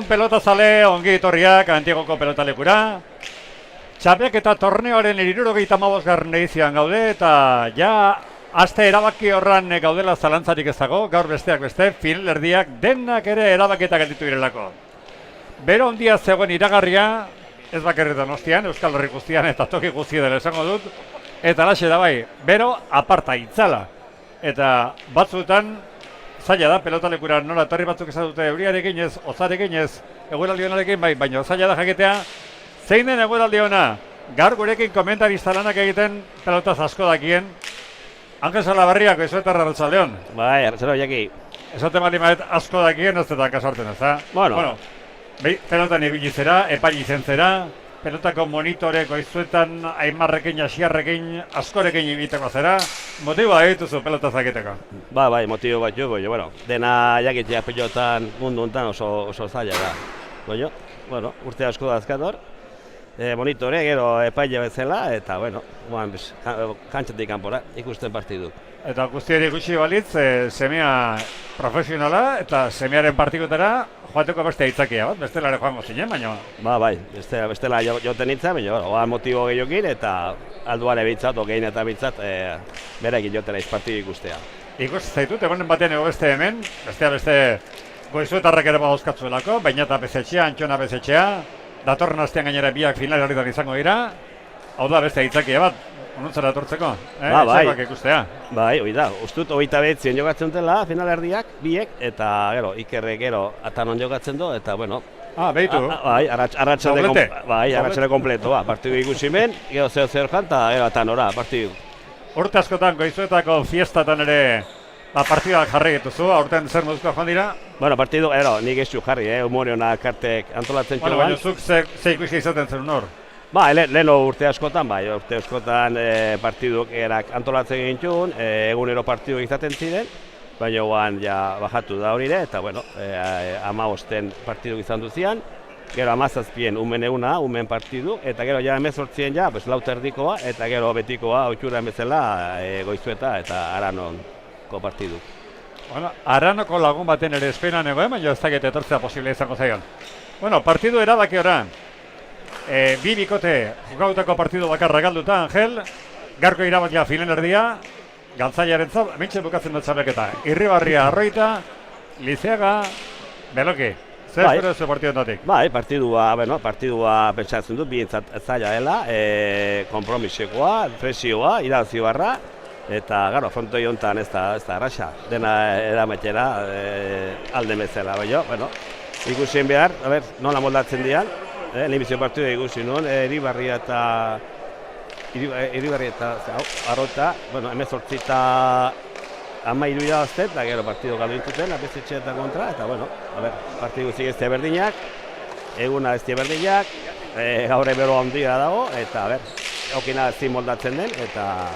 Pelotazale ongi etorriak Antigoko pelotalekura. Txapek eta torneoaren 75. edizian gaude eta ja aste erabaki horran gaudela zalantzarik ez dago, gaur besteak beste, finalerdiak denak ere erabaketak gelditu direlako. Bero ondia zegoen iragarria, ez bakarretan ostian, Euskal Herri guztian eta toki guzti dela esango dut, eta alaxe da bai, bero aparta itzala. Eta batzuetan zaila da pelotalekura nola etorri batzuk esan dute euriarekin ez, ozarekin ez, egueraldi honarekin bai, baina zaila da jakitea zein den egueraldi hona. Gaur gurekin komentarista lanak egiten pelotaz asko dakien Angel Salaberriak Goizuetarra Arratsaldeon. Bai, Arratsaldeon Jaki. Esaten bali maet asko dakien ez eta kasarten ez da. Bueno. Pelotan ibili zera, epaili zen zera, pelotako monitore Goizuetan Aimarrekin, Asiarrekin, askorekin ibiliteko zera. Motiboa egituzu pelotaz egiteko? Bai, motibo bat jo, bueno, dena jakitea pelotan mundu hontan oso zaila da. Bueno, urte asko da azkator. Monitore, gero epaile bezala, eta, bueno, kantxatik kanpora ikusten partidu. Eta guztiari gutxi balitz, semea profesionala eta semearen partikutara joateko beste aitzakia bat, bestelare joango zinen, baina... Bai, bestela joten itza, baina motibo gehiokin eta alduare bitzat, ogein eta bitzat, berekin jotera izpartidu ikustea. Ikusten zaitut, egonen batean ego beste hemen, beste Goizuetarrak ere badauzkatzuelako, baina eta bezetxea, Antxona bezetxea, datorren astean gainera biak finalaritan izango dira, hau da beste aitzakia bat, onuntzara etortzeko, etxekoak ikustea. Bai, hori da, ustut 29 jokatzen dela finalerdiak, biek, eta gero, Ikerrek gero atanon jokatzen du, eta bueno... behitu? Bai, arratxale kompleto, partidu ikusi men, gero 0-0 jan, eta gero atanora, partidu. Urte askotan Goizuetako fiestatan ere partidak jarri dituzu, aurten zer moduzkoa joan dira? Bueno, partidu, nik ez jarri, humore honak kartek antolatzen txuan. Baina zuk ze ikusi izaten zen hor? Leheno urte askotan, partiduk erak antolatzen egin txun, egunero partidu izaten ziren, baina guan ja bajatu da horire, eta bueno, 15 partidu izan duzian, gero 17 umen partidu, eta gero ja 18 ja, lauterdikoa, eta gero betikoa, otxuran bezala, Goizueta eta Aranoko partidu. Bueno, Aranoko lagun baten ere espeinan egoen, baina ez dakit etortzea posible izango zaion. Bueno, partidu erabaki oran. Bi bikote jokautako partidu bakarra galduta, Angel. Garko irabakia finalerdia. Galtzaiaren zau, mintxe bukatzen dut txapelketa. Irribarria Arroita, Lizeaga, Beloki. Zer espero zu partidu endatik? Bai, partidua pentsatzen dut, bientzat zaila dela, kompromisekoa, presioa, irabazi barra. Eta, gero, frontoi honetan ez da arraxa, dena erametera alde mezela, baina, bueno, ikusien behar, nola moldatzen dian, lehenbizio partidua ikusi nuen, Iribarria eta Arrota, bueno, 18 eta 13 irabazten, eta gero partidu galdu intuten, apezetxe eta kontra, eta, bueno, partidu guzik ez berdinak, eguna ez berdinak, gaur ebero handia dago, eta, okina ezin moldatzen den, eta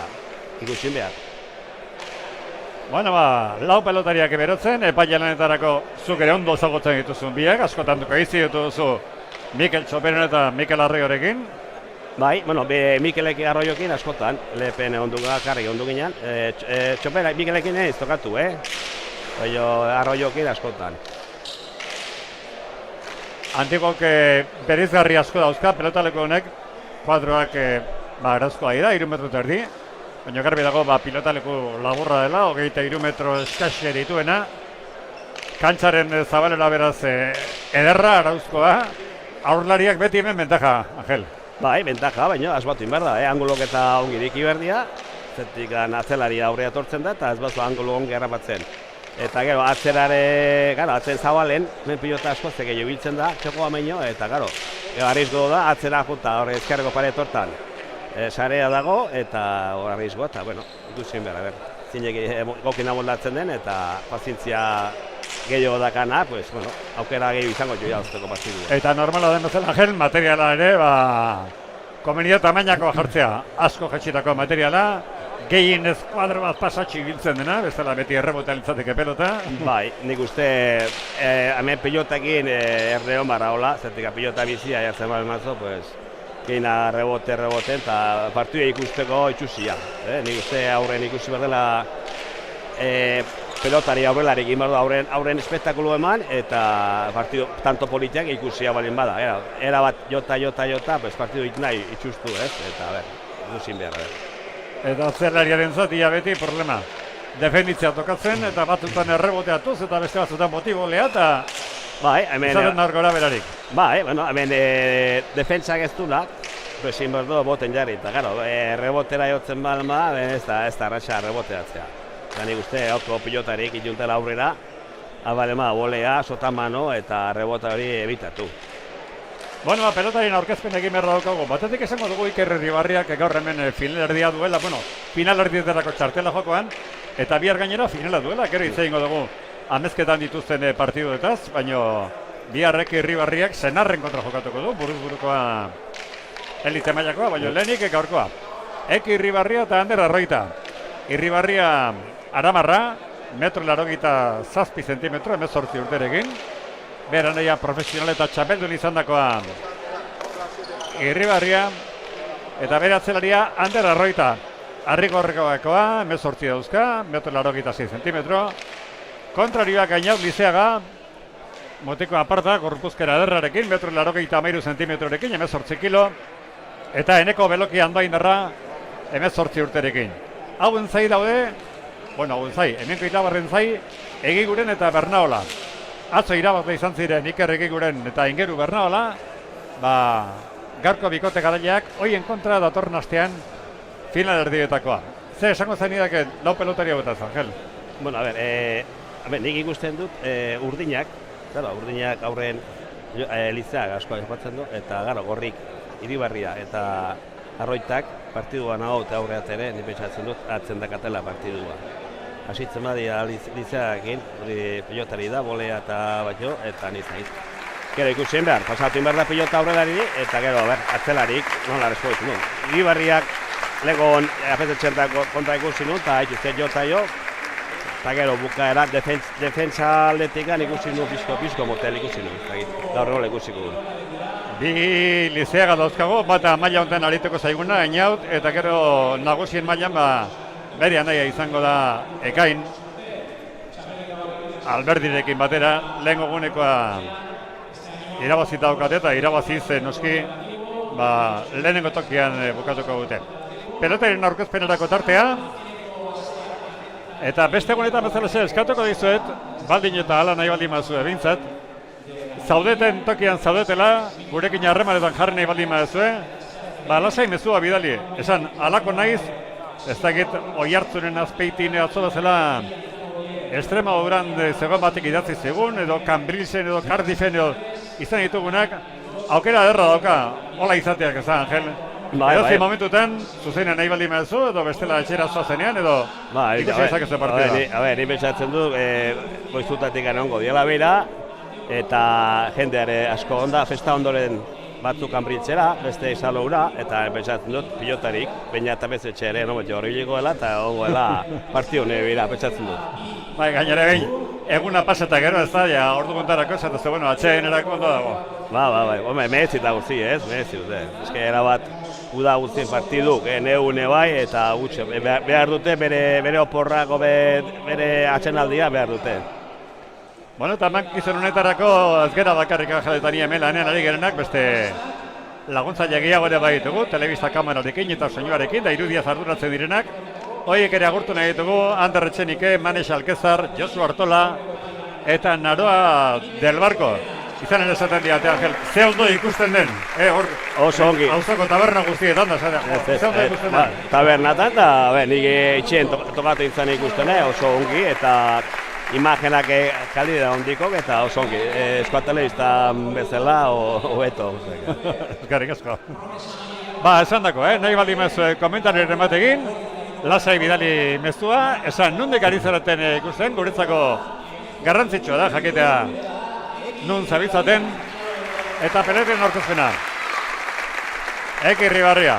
ikusin behar. Bueno, lau pelotariak eberotzen, epaile-lanetarako zuk ere ondo zagotzen dituzun biak, askotan duko izi dituzu Mikel Txoperen eta Mikel Arroiorekin. Bai, Mikelek Arroiokin askotan, lehen karri ondu ginen. Txopera, Mikelekin ez tokatu, baina Arroiokin askotan. Antigok berizgarri asko dauzka, pelotaleko honek, kuadroak erazkoa dira, 3 metro terdi. Baina garbi dago pilotaleku laburra dela, 23 metro eskaxe dituena. Kantxaren zabalera beraz ederra, arauzkoa. Aurlariak beti hemen bentaja, Angel. Bai, bentaja, baina asbatu inbar da, angulok eta ongi diki berdia. Zetik atzelari aurrea tortzen da, eta ez batu angulo ongi harrapatzen. Eta gero, atzen zabalen, men pilota asko zeke jobiltzen da, txokoa meino, eta gero, arrizgo da, atzera juta, horre ezkerreko pare tortan. Sarea dago eta arrizgo, eta, bueno, ikusien behar, zinek gokina moldatzen den, eta pazientzia gehiago dakana, pues, bueno, aukera gehiago izango joia ozteko partidu. Eta normala den bezala, Angel, materiala ere, komenia tamainako jartzea, asko jetxitako materiala, gehien ez kuadro bat pasatxi biltzen dena, bestela beti errebota lintzateke pelota. Bai, nik uste, hemen pilotakin erde honbarra hola, zertika pilota bizia jartzen bat mazo, pues, geina rebote, eta partidua ikusteko itxusia. Nik uste aurren ikusi behar dela pelotari aurrelarik inbardu aurren espektakulu eman, eta partidu tanto politiak ikusia balin bada. Era bat jota, pues partidu nahi itxustu, ez? Eta, duzin behar, Eta atzelariaren zatia beti problema. Defenditzea tokatzen, eta batzutan erreboteatuz, eta beste batzutan motibolea, eta izaten nargora berarik. Hemen defentsak ez dula, ezin behar du boten jarri, eta rebotera jotzen balma, ez da arratxa reboteatzea. Eta nik uste, hauko pilotarik ituntela aurrera, abalema, bolea, sotamano, eta rebota hori ebitatu. Pelotarien aurkezpen egin behar daukago. Batetik esango dugu Iker Irribarriak gaur hemen finalerdia duela, finalerdietarako txartela jokoan, eta bihar gainera finala duela, gero hitz egingo dugu amezketan dituzten partiduetaz, baina biharrek Irribarriak Senarren kontra jokatuko du, buruz-burukoa elite mailakoa, baina lehenik gaurkoa. Irribarria eta Ander Arroita. Irribarria Aramarra, 1,87 zentimetro, 18 urterekin. Beran eia profesional eta txapeldun izan dakoa Irribarria, eta bere atzelaria Ander Arroita. Arrigorrekoakoa, 18 dauzka, 1,86 zentimetro. Kontrarioak gainau Lizeaga, moteko aparta, gorpuzkera ederrarekin, 1,83 zentimetrorekin, 18 kilo. Eta Eneko Beloki Andoaindarra, 18 urterekin. Hauen zai daude, hauen zai, hemenko irabarren zai, Egiguren eta Bernaola. Atzo irabazle izan ziren Iker Egiguren eta Ingeru Bernaola, gaurko bikote garaileak, hoien kontra datorren astean finalerdietakoa. Zer esango zenidak lau pelotari hauetaz, Angel? Nik ikusten dut urdinak aurren Lizeak asko aipatzen du, eta gorrik Irribarria eta Arroitak partiduan hau eta aurreat ere, nik pentsatzen dut, atzen dakatela partidua. Asitzen badia Lizeakin, pilotari da, bolea eta batio, eta nizaiz. Gero ikusien behar, pasatu behar da pilota aurrelari, eta gero, atzelarik, nola respoitu nun. Irribarriak legon apetetzen kontra ikusi nun, eta haituzten jota jo, eta gero bukaera defentsa aldetikan ikusi nun, pizko motel ikusi nun, gaur nola ikusiko nun. Bi Lizeaga dauzkago, bata maila honetan arituko zaiguna, Einaut, eta gero nagusien mailan bere anaia izango da Ekain, Alberdirekin batera, lehen gunekoa irabazita daukate eta irabaziz noski lehenengo tokian bukatuko dute. Pelotaren aurkezpenerako tartea, eta beste gunetan bezala eskatuko dizuet, baldin eta ala nahi baldin mazue bintzat, zaudeten tokian zaudetela, gurekin harremanetan jarri nahi baldin mazue, lasai mezua bidali, esan alako naiz, ez dakit Oiartzunen Azpeitin atzo bezala Estrema Obran zegoen batek idatzi zegun, edo Cambrilsen edo Cardiffen edo izan ditugunak, aukera derra dauka, hola izateak ezan, Angel. Edo momentutan, zuzenean nahi baldin mazu, edo bestela etxera zoazenean, edo ikusi ezakezu partida. Ni pentsatzen du, goiztutatik ongo diela bera, eta jendeare asko onda, festa ondoren batzuk Cambridgera, beste izaloura, eta pentsatzen dut pilotarik, baina eta bezetxe ere, horriliko dela, eta ongoela partio nire bera, pentsatzen dut. Gainera behin, eguna paseta gero ez da, ordu kontarako ez, eta atxeen erako ondo dago. Mehezita guzti, ez? Mehezit dute. Ez erabat, uda guztien partiduk, neune bai, eta gutxe, behar dute, bere oporrako, bere atxenaldia behar dute. Eta mankizun honetarako ez gera bakarrik jaletania hemen lanean ari gerenak, beste laguntza gehiago ere bai ditugu, telebista kamerarekin eta soinuarekin, da irudia arduratzen direnak. Hoiek ere agurtu nahi ditugu, Ander Etxenike, Manes Alkezar, Josu Artola eta Naroa Del Barco. Izan ere esaten diate, Angel, ze ondo ikusten den, oso ongi. Auzoko taberna guztietan da, ze ondo ikusten den. Tabernatan, eta nik itxien tokatu izan ikusten, oso ongi, eta imagenak kalidea ondikok, eta oso ongi. Eskoa telebiztan bezala, hobeto. Eskerrik asko. Esan dako, nahi baldin mezu komentariaren batekin, lasai bidali mezua, esan nondik ari zeraten ikusten, guretzako garrantzitsua da, jakitea nun zabitzaten, eta peleten aurkezpena. Irribarria.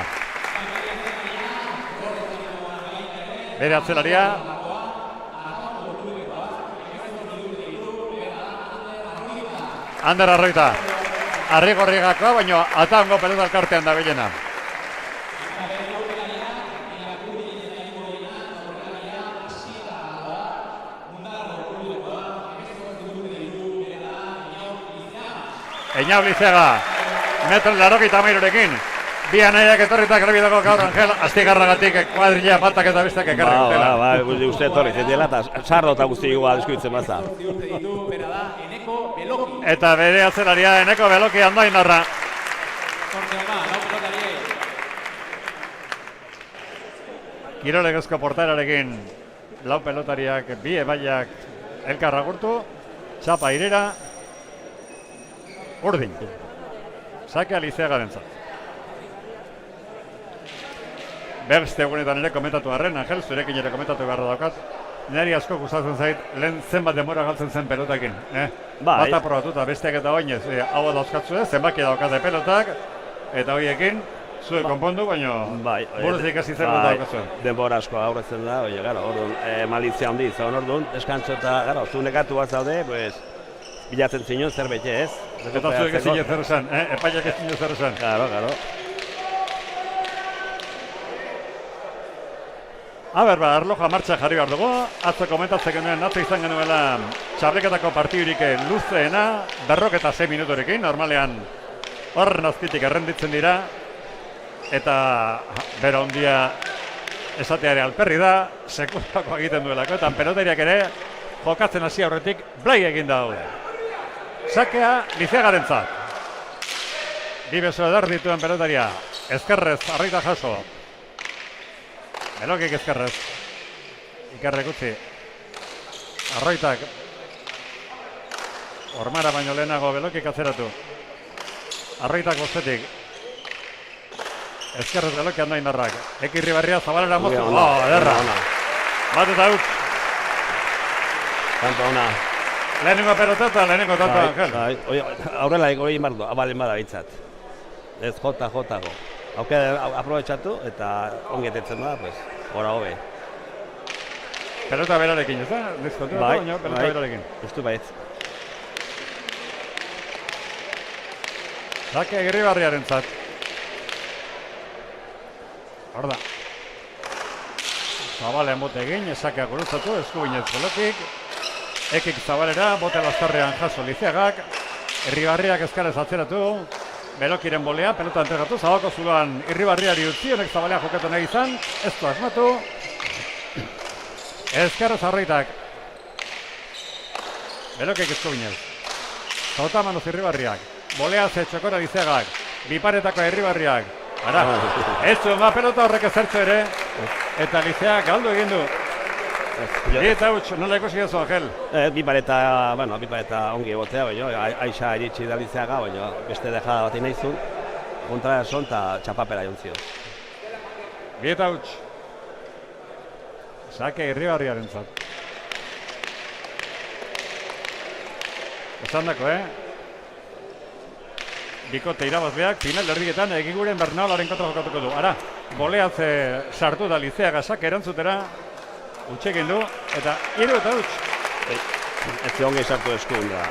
Bere atzelaria. Ander Arroita. Arrigorrigakoa, baina atango pelota elkartean da bilena. Eñau Lizeaga, metro 83rekin. Bi anaiak etorritak erbidako gaur Angel, astigarragatik kuadrilla batak eta bestak ekarri dutela. Ba, uste etorri zendela eta sardo eta guzti igual eskuitzen baza. Eta bere atzelaria Eneko Beloki Andoainarra. Kirolegezko porterarekin lau pelotariak, bi ebaiak elkarra gurtu, txapa irera, urdin. Sakea Lizeaga dentzat. Beste egunetan ere komentatu arren, Angel, zurekin ere komentatu beharra daukat. Neri asko gustatzen zait, lehen zenbat denbora galtzen zen pelotakin. Bata probatuta besteak eta oinez, hau dauzkatzu zenbaki daukate pelotak, eta horiekin, zuen konpondu, baina buruz ikasi zer dut daukazuen. Denbora asko aurretzen da, oie, gara, orduan, malizia handi, zaun orduan, deskantzo eta, gara, zu nekatu bat zaude, pues, bilatzen zinun zerbait ez. Eta zuek ez zinun zer esan, epaiak ez zinun zer esan. Claro. Arloja martxa jarri behar dugu. Atzo komentatzen genuen, atzo izan genuela txarreketako partidurik luzeena, 46 minutorekin, normalean horren azpitik errenditzen dira, eta bera ondia esateare alperri da, sekulako egiten duelako, eta pelotariak ere jokatzen hasi aurretik blai egin daude. Sakea Lizeagarentzat. Bi beso edar dituen pelotaria, ezkerrez, arraita jaso. Belokik ezkerrez, ikarrek utzi, arroitak, ormara baino lehenago Belokik atzeratu, arroitak bostetik, ezkerrez Beloki Andoainarrak, Ekirri Barria Zabalera mozu, ederra, bat eta huts. Tanto ona. Lehenengo pelotata, lehenengo tanto Angel. Aurrela egoi inbardu, abalen bada bitzat. Ez jota-go. Aukera aprobetxatu eta ongetetzen da, pues, gora hobe. Pelota berarekin, ez da? Dizkontu da, baina pelota berarekin. Ustu baiz. Sake Egirribarriarentzat. Hor da. Zabalen bote egin, esakea gurutzatu, eskuinez Belokik. Ekik Zabalera, bote lastarrean jaso Lizeagak. Irribarriak ezkarez atzeratu. Belokiren bolea, pelota entregatu, zabako zuloan Irribarriari utzi, honek Zabalea jokatu nahi izan, ez du asmatu. Ezkarrez arroitak. Belokik eskuinez. Zautamanoz Irribarriak. Bolea ze txokora Lizeagak. Biparetako Irribarriak. Ara, ez zuen pelota horrek ezertxo ere. Eta Lizeagak galdu egin du. Eta huts, nola ikusi gezu, Angel? Bipareta ongi egotea, baina aixa iritsi da Lizeaga, baina beste dejada bat nahi zuen. Kontra eson eta txapapera jontzio. Eta huts. Sake Irribarriarentzat. Esan dako, Bikote irabazleak, final erdietan egiguren Bernalaren kontra jokatuko du. Ara, boleatze sartu da Lizeaga sake erantzutera. Utxekin du, eta hiru eta huts. Ez ongi sartu eskun da.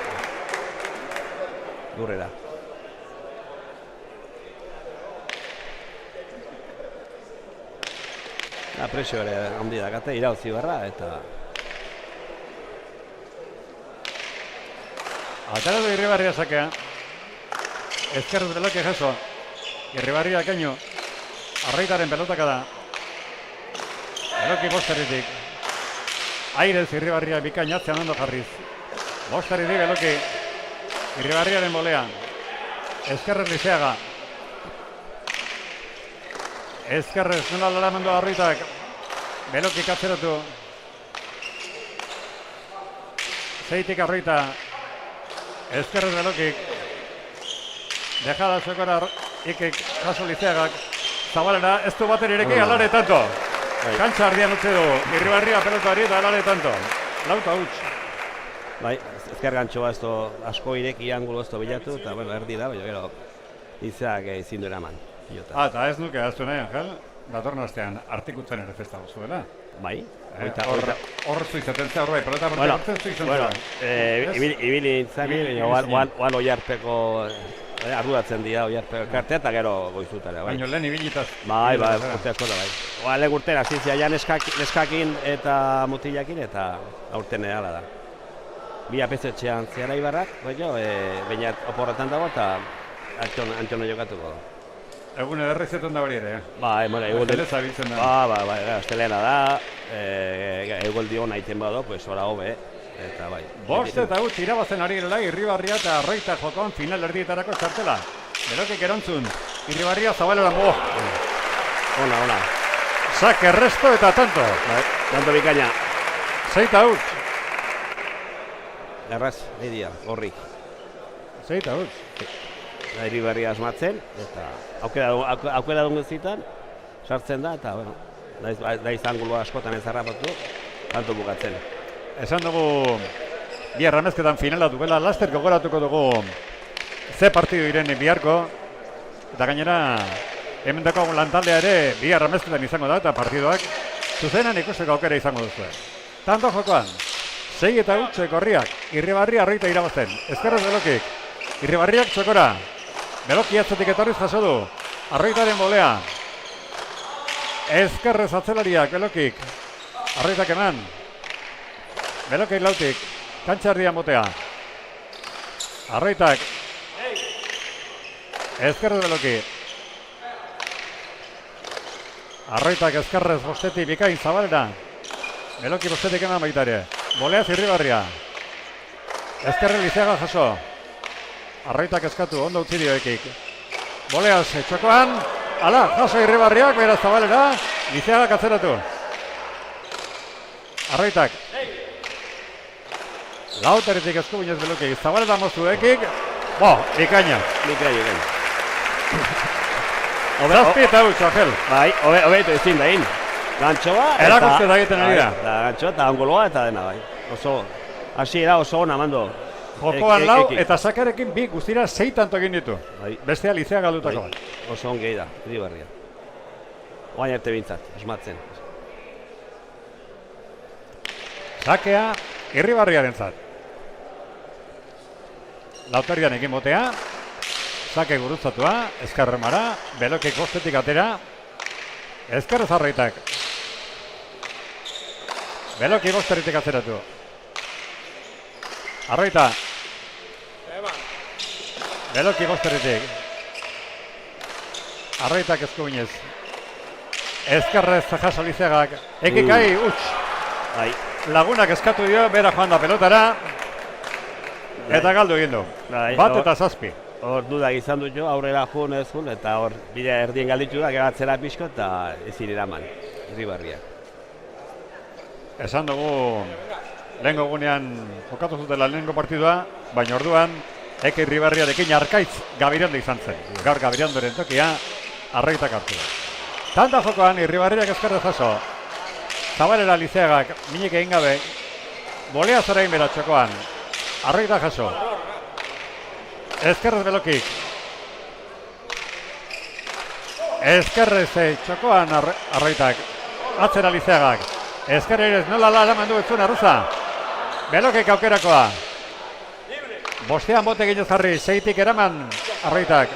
Lurrera. Presio ere handi dakate, irauzi barra, eta... Atara du Irribarria sakea. Ezkerrez Beloki jaso. Irribarria kaino. Arraitaren pelotaka da. Beloki bosteritik. Airez Irribarria bikain atzean ondo jarriz. Bosteritik Beloki. Irribarriaren bolea. Ezkerrez Lizeaga. Ezkerrez nola lalamendo arroitak. Beloki katzeratu. Zeitik arroita. Ezkerrez Belokik. Dejada zokora ikik jaso Lizeagak. Zabalera ez du bater ireki alare tanto. Kantza ardian utzi du. Irribarria pelotari eta alare tanto. Lauta huts. Bai, ezker gantxoa ez du asko ireki angulo ez du bilatu, eta bueno, erdi da, baina gero Lizeagak ezin du eraman. Eta ez nuke aztu nahi, Angel, datorren astean artikutzen ere festa zuela. Bai. Hor zuizaten zea, hor bai, pelota hartzen zuizaten zea. Ibili intzani, oan oiarpeko arduratzen dira oiarpeko kartea eta gero goizutara. Baina lehen ibilitaz. Bai, urte asko da bai. Oan legurtera, zizia, ja neskakin eta mutilakin eta aurten ehala da. bi apezetxean zehara Ibarrak, baina oporretan dago eta Antxona jokatuko. Egun ederrezetan da hori ere, Ba, egun Ere zabiltzen da. Ba, astelena da, egoldi hona iten bado, pues ora hobe, eta bai. Bost eta huts irabazen ari girela Irribarria eta Arraita jokoan final erdietarako txartela. Berokik erantzun, Irribarria Zabalera mo. Ona. Sak erresto eta tanto. Tanto bikaina. 6 eta huts. Erraz, edia, horrik. 6 eta huts. Irribarria asmatzen, eta aukera duen zitan, sartzen da, eta, bueno, da izangulo askotan ez harrapatu, tanto bukatzen. Esan dugu, bi erramezketan finala duela, laster gogoratuko dugu ze partidu iren biharko, eta gainera, hemen dagoen lantaldea ere, bi erramezketan izango da, eta partiduak zuzenan ikusteko aukera izango duzu. Tanto jokoan, 6 eta huts korriak, Irribarria Arraita irabazten, ezkerrez Belokik, Irribarriak txokora, Beloki atzetik etorriz jaso du, Arraitaren bolea, ezkerrez atzelariak Belokik, Arraitak eman, Belokik lautik, kantxardian botea, Arraitak, ezkerrez Beloki, Arraitak ezkerrez bostetik bikain Zabalera, Beloki bostetik eman baita ere, boleaz Irribarria, ezkerrez Lizeaga jaso, Arraitak eskatu, ondo utzi dioekik. Boleaz, txokoan, ala, jaso Irribarriak, beraz Zabalera, Lizeagak atzeratu. Arraitak. Lauteretik eskubiñez Belokik, Zabalera moztu ekik, bikaina. Zazpi eta huts, Angel. Bai, hobetu ezin dain. Gantxoa eta... Erakusteta egiten ari da. Gantxoa eta angoloa eta dena bai. Hasiera oso ona mando. Jokoan lau eta sakarekin bi guztira 6 tanto egin ditu. Bestea Lizeaga galdutako bat. Oso ongi da, Irribarria. Oain arte bintzat, asmatzen. Sakea Irribarriarentzat. Lauterian egin botea, sake gurutzatua, ezkerremara, Belokik bostetik atera, ezkerrez Arraitak. Beloki bosteretik atzeratu. Arraita. Beloki bosteretik. Arraitak eskuinez. Ezkerrez jaso Lizeagak. Ekikai, huts. Lagunak eskatu dio, bera joan da pelotara. Eta galdu egin du. Bat eta 7. Hor dudak izan dut jo, aurrera joan ez jun, eta hor bide erdien galditu da, geratzera pixko eta ezin eraman, Irribarria. Esan dugu, lehengo gunean jokatu zutela lehengo partidua, baina orduan, Eke Irribarriarekin Arkaitz Gabirando izan zen. Gaur Gabirandoren tokia, Arraitak hartu. Tanta jokoan, Irribarriak ezkerre jaso. Zabalera Lizeagak, minik egin gabe, bolea zorain bera txokoan. Arraitak jaso. Ezkerrez Belokik. Ezkerrez txokoan Arraitak. Atzera Lizeagak. Ezkerrez nola eraman du etzuen arruza. Belokik aukerakoa. Bostean bote ginez jarri, 6tik eraman Arraitak.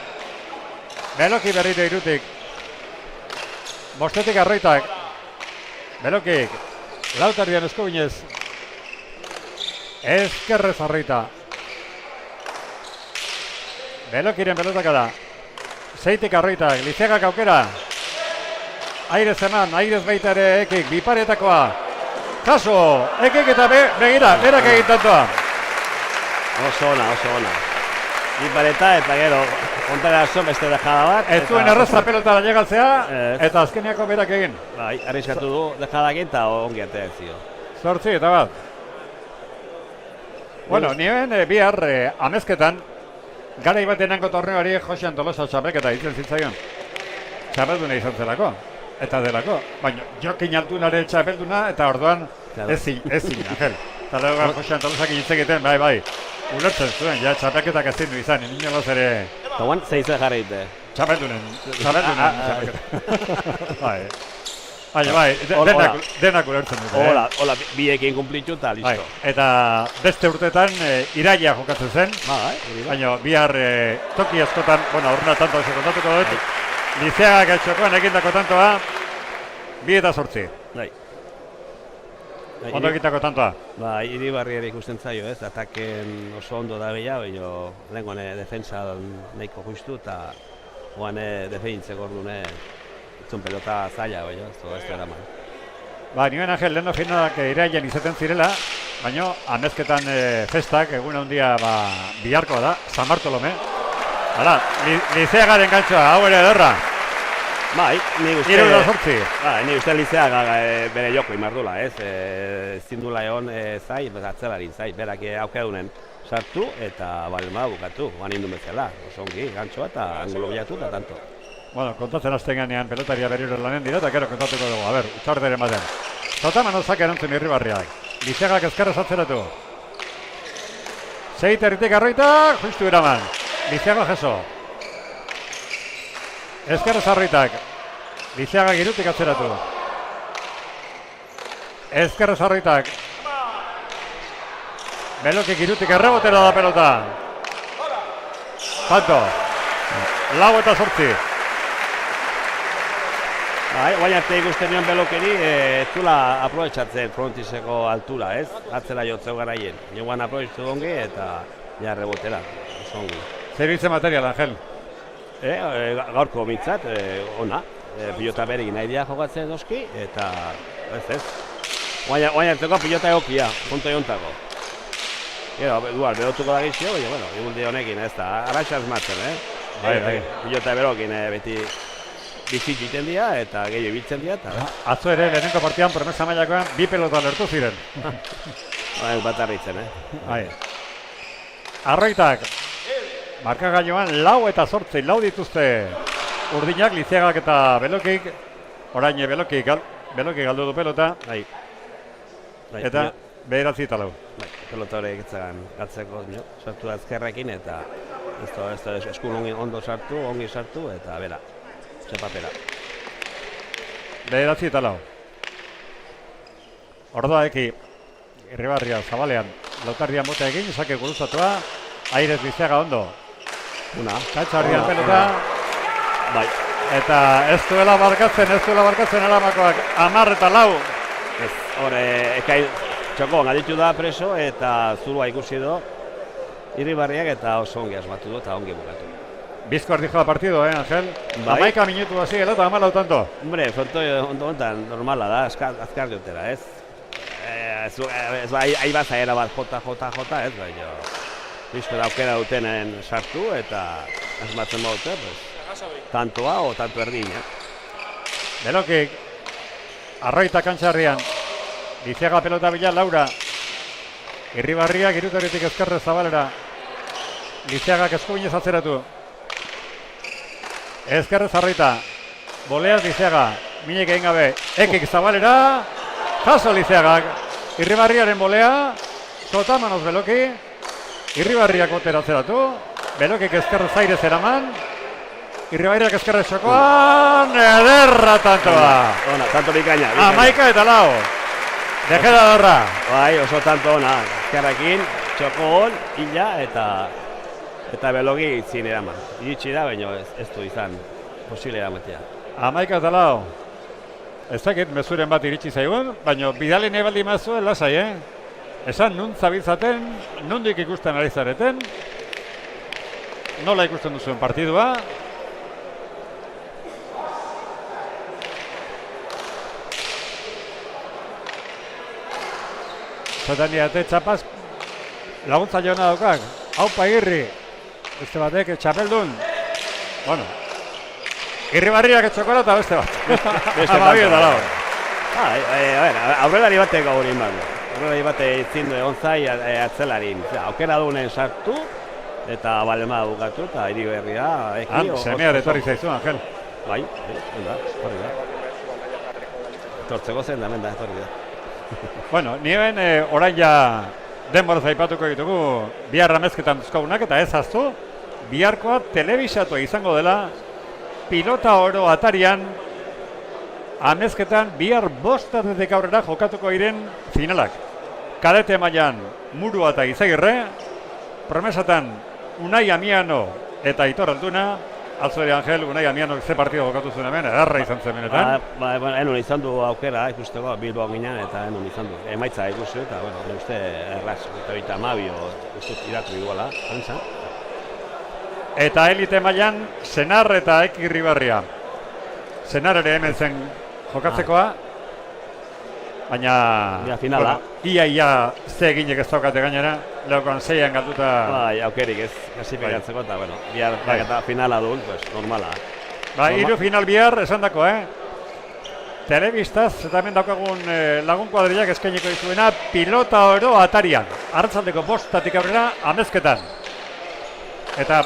Beloki berriro irutik. Bostetik Arraitak. Belokik. Lautardian eskuinez. Ezkerrez Arraita. Belokiren pelotak da. 6tik Arraitak. Lizeagak aukera. Airez eman, airez baita ere Ekik. Biparetakoa. Kaso! Ekik eta begira, berak egin tantoa. Oso ona. Bipareta eta gero, kontara aso beste dejada bat. Ez zuen erraza pelotara llegatzea, eta azkeniako berak egin. Bai, arriskatu du dejada egin eta ongi atea zio. 8 eta bat. Bueno, nien bihar amezketan, garai batenango torneoari Josean Tolosa txapelketa ditzen zitzaion. Txapelduna izan zelako, eta delako. Baina Jokin Altunare txapelduna, eta orduan ezin, Angel. Eta lehogan Josean Tolosak egiten, bai. Ulertzen zuen, ja txapelketak ezin du izan, inoz ere... Eta guan, zeizu jarri dute. Txapeldunen. Bai, denak ulertzen dute. Hola, biekin kumplitu eta listo. Eta beste urteetan iraila jokatzen zen, baina bihar toki askotan, urna tanto hasi kontatuko dut, Lizeagak txokoan egindako tantoa, 2 eta 8. Ondo egitako tantoa. Ba, Iribarri ere ikusten zaio, ez? Ataken oso ondo da bila, baina lehenko defensa nahiko justu, eta oan defeintzeko ordune itzun pelota zaila, baina ez da eraman. Ba, nioen Angel, lehen finalak irailen izaten zirela, baina amezketan festak, egun handia biharko da, San Bartolome. Hala, Lizeagaren gantxoa, hau ere ederra. Bai, ni uste Lizeaga bere joko imardula, ez? Zindula egon zai, atzelarin zai, berak aukedunen sartu eta balma bukatu, oan indun bezala. Osongi, gantxoa eta angulo bilatu eta tanto. Bueno, kontatzen hasten ganean pelotaria berriro lanen dira eta gero kontatuko dugu. A ber, utxorderen baten. Zotaman ozak erantzun Irribarriak. Lizeagak ezkerra zatzeratu. Seiterritik arroitak, justu eraman. Lizeaga jeso. Ezkerra zarritak. Lizeaga girutik atzeratu. Ezkerra zarritak. Beloki girutik errebotera da pelota. Tanto. Lau eta 8. Guain arte ikusten nion Belokeri, ez zula aprobetxatzen frontiseko altura, ez? Atzera jotzeu garaien. Joan aprobetxatu dongi eta ja rebotera. Osongi. Zerbitze material, Angel. Gaurko mintzat, ona. Pilota berekin nahi dira jokatzen doski, eta ez. Guain arteko pilota egokia, punto egontako. Gero, dual, berotuko da gizio, baina, bueno, iguldi honekin, ez da, araxa asmatzen, Bai. Pilota berokin beti bizit egiten dira, eta gehiago ibiltzen dira, eta... Atzo ere, lehenenko partidan, promesa mailakoan, 2 pelota lertu ziren. Bat arritzen, Bai. Arroitak, markagailoan 4 eta 8, 4 dituzte urdinak, Lizeagak eta Belokik, orain Belokik galdu du pelota, eta beheratzi eta 4. Pelota hori egitzegan galtzeko, sartu da ezkerrekin, eta ez da eskun ondo sartu, ongi sartu, eta bera, txepapera. Beheratzi eta 4. Ordoa eki, Irribarria zabalean, lautardia mota egin, esake guruzatua, airez Lizeaga ondo. Katxarrian pelota. Bai. Eta ez duela barkatzen Alamakoak 10 eta 4. Ez, hor, ekai txokon aditu da preso eta zurua ikusi do Irribarriak eta oso ongi asmatu du eta ongi bukatu. Bizko ardijoa partido, Angel? Bai. 11 minutu hasi eta 14 tanto. Hombre, fronto ondo ontan normala da, azkar diotera, ez? Ahi bat zaera bat jota, ez, baina bizko daukera dutenen sartu eta asmatzen baute, tantoa o tanto erdin, Belokik, arroita kantxarrian, Lizeaga pelota bila, Laura. Irribarriak irutarritik ezkerre zabalera. Lizeagak eskuinez atzeratu. Ezkerrez arroita. Boleaz Lizeaga. Minek egin gabe. Ekik zabalera. Jaso Lizeagak. Irribarriaren bolea. Zotamanoz Beloki. Irribarriak botera atzeratu. Belokik ezkerrez airez eraman. Irribarriak ezkerrez txokoan. Ederra tantoa. Ona, tanto bikaina. 11 eta 4. Dejera dorra. Bai, oso tanto ona. Ezkerrekin, txoko hon, hila eta Beloki itzin eraman. Iritsi da, baina ez du izan posible eramatea. 11 eta 4. Ez dakit mezuren bat iritsi zaigun, baina bidali nahi baldi mazuen lasai, Esan nun zabiltzaten, nondik ikusten ari zareten, nola ikusten duzuen partidua. Zaten diate txapaz, laguntza joana daukak, haupa Irri, beste batek txapeldun. Bueno, Irribarriak etxokora eta beste bat. Amabi eta 4. Aurrelari batek gaur egin bat. Aurrelari batek itzindu egon zai atzelarin. Aukera dugunen sartu eta balema bukatu eta Iribarria eki. Semea etorri zaizu, Angel. Bai, etorri da. Etortzeko zen da, menda etorri da. Bueno, nien orain ja denbora zaipatuko ditugu bihar amezketan duzkogunak eta ez aztu, biharkoa telebisatua izango dela pilota oro atarian amezketan bihar 5 aurrera jokatuko diren finalak. Kadete mailan Murua eta Izagirre, promesatan Unai Amiano eta Aitor Altuna, Atzori Angel, Unai Amianok ze partido bokatu zuen hemen, ederra izan zen benetan. Enun izan du aukera ikusteko Bilbao ginen eta enun izan du. Emaitza ikusi eta, uste erraz, eta Mabio iratu iguala, antza. Eta elite mailan Senar eta Eki Irribarria. Senar ere hemen zen jokatzekoa, baina finala. Ia ze eginek ez daukate gainera, leukoan 6an galduta. Bai, aukerik ez, klasificatzeko eta, bihar eta finala dut, pues, normala. Hiru final bihar, esan dako, Telebistaz, eta hemen daukagun lagun kuadrilak eskainiko dizuena, pilota oro atarian. Arratsaldeko 5:00 aurrera, amezketan. Eta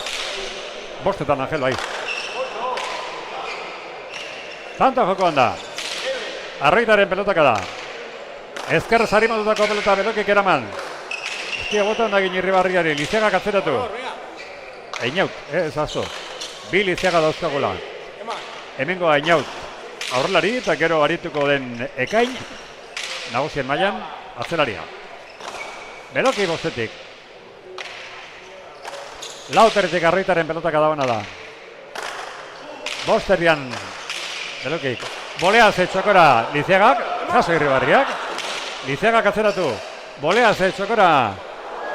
5:00 Angel, bai. Tanto jokoan da. Arroitaren pelotaka da. Ezker zarimatutako pelota Belokek eraman. Estia botan da Irribarriari, Liziagak atzeratu. Einaut, ez azo. Bi Liziaga dauzkagula. Hemengo Einaut aurrelari eta gero arituko den Ekain. Nagusien mailan atzelaria. Beloki bostetik. Lauterretik Arroitaren pelotaka dagoena da. Bosterian Belokik. Bolea ze txokora Liziagak, jaso Irribarriak. Liziagak atzeratu. Bolea ze txokora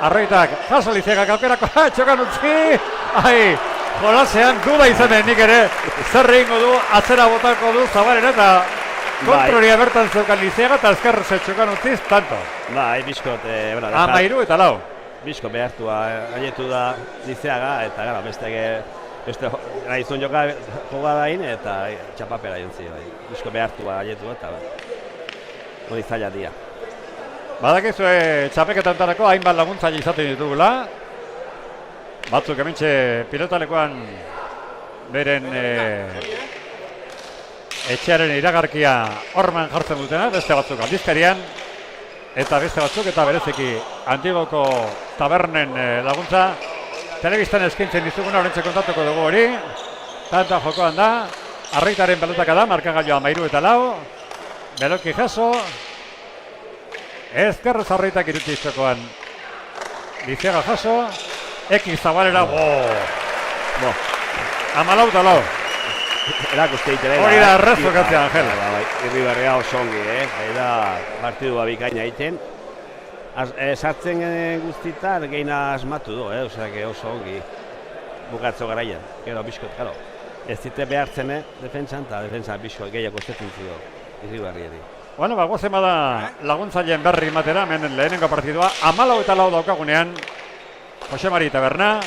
Arroitak, jaso Liziagak aukerako, txokan utzi. Ai, jolasean duda izanen nik ere. Zer egingo du, atzera botako du Zabalera eta kontrolia bertan zeukan Liziaga eta ezker ze txokan utziz, tanto. Bai, bizkot, 13 eta 4. Bizko behartua, haietu da Liziaga eta gara, beste gaizun jogadain eta txapapera jontzi. Bizko behartua haietu eta hori zaila dia. Badakizu txapeketantarako hainbat laguntzaile izaten ditugula. Batzuk hementxe pilotalekoan beren etxearen iragarkia horman jartzen dutena, beste batzuk aldizkarian, eta beste batzuk eta bereziki Antigoko tabernen laguntza. Telebistan eskaintzen dizuguna horrentxe kontatuko dugu hori. Tanta jokoan da, Arroitaren pelotaka da, markagailoa 13 eta 4. Beloki jaso. Ezkerrez Arroitak iruti txokoan. Liziaga jaso. Eki Zabalera, 14 eta 4. Erakuste itera. Hori da errezo katzea, Angel. Irribarria oso ongi, da partidua bikaina egiten. Sartzen guztitan geina asmatu du, oso ongi bukatzo garaian. Gero bizkot, gero. Ez zite behartzen defentsan eta defentsan bizkot gehiago estetzen zido Irribarriari. Bueno, gozen bada laguntzaileen berri matera, hemen lehenengo partidua. 14 eta 4 daukagunean. Jose Mari Taberna,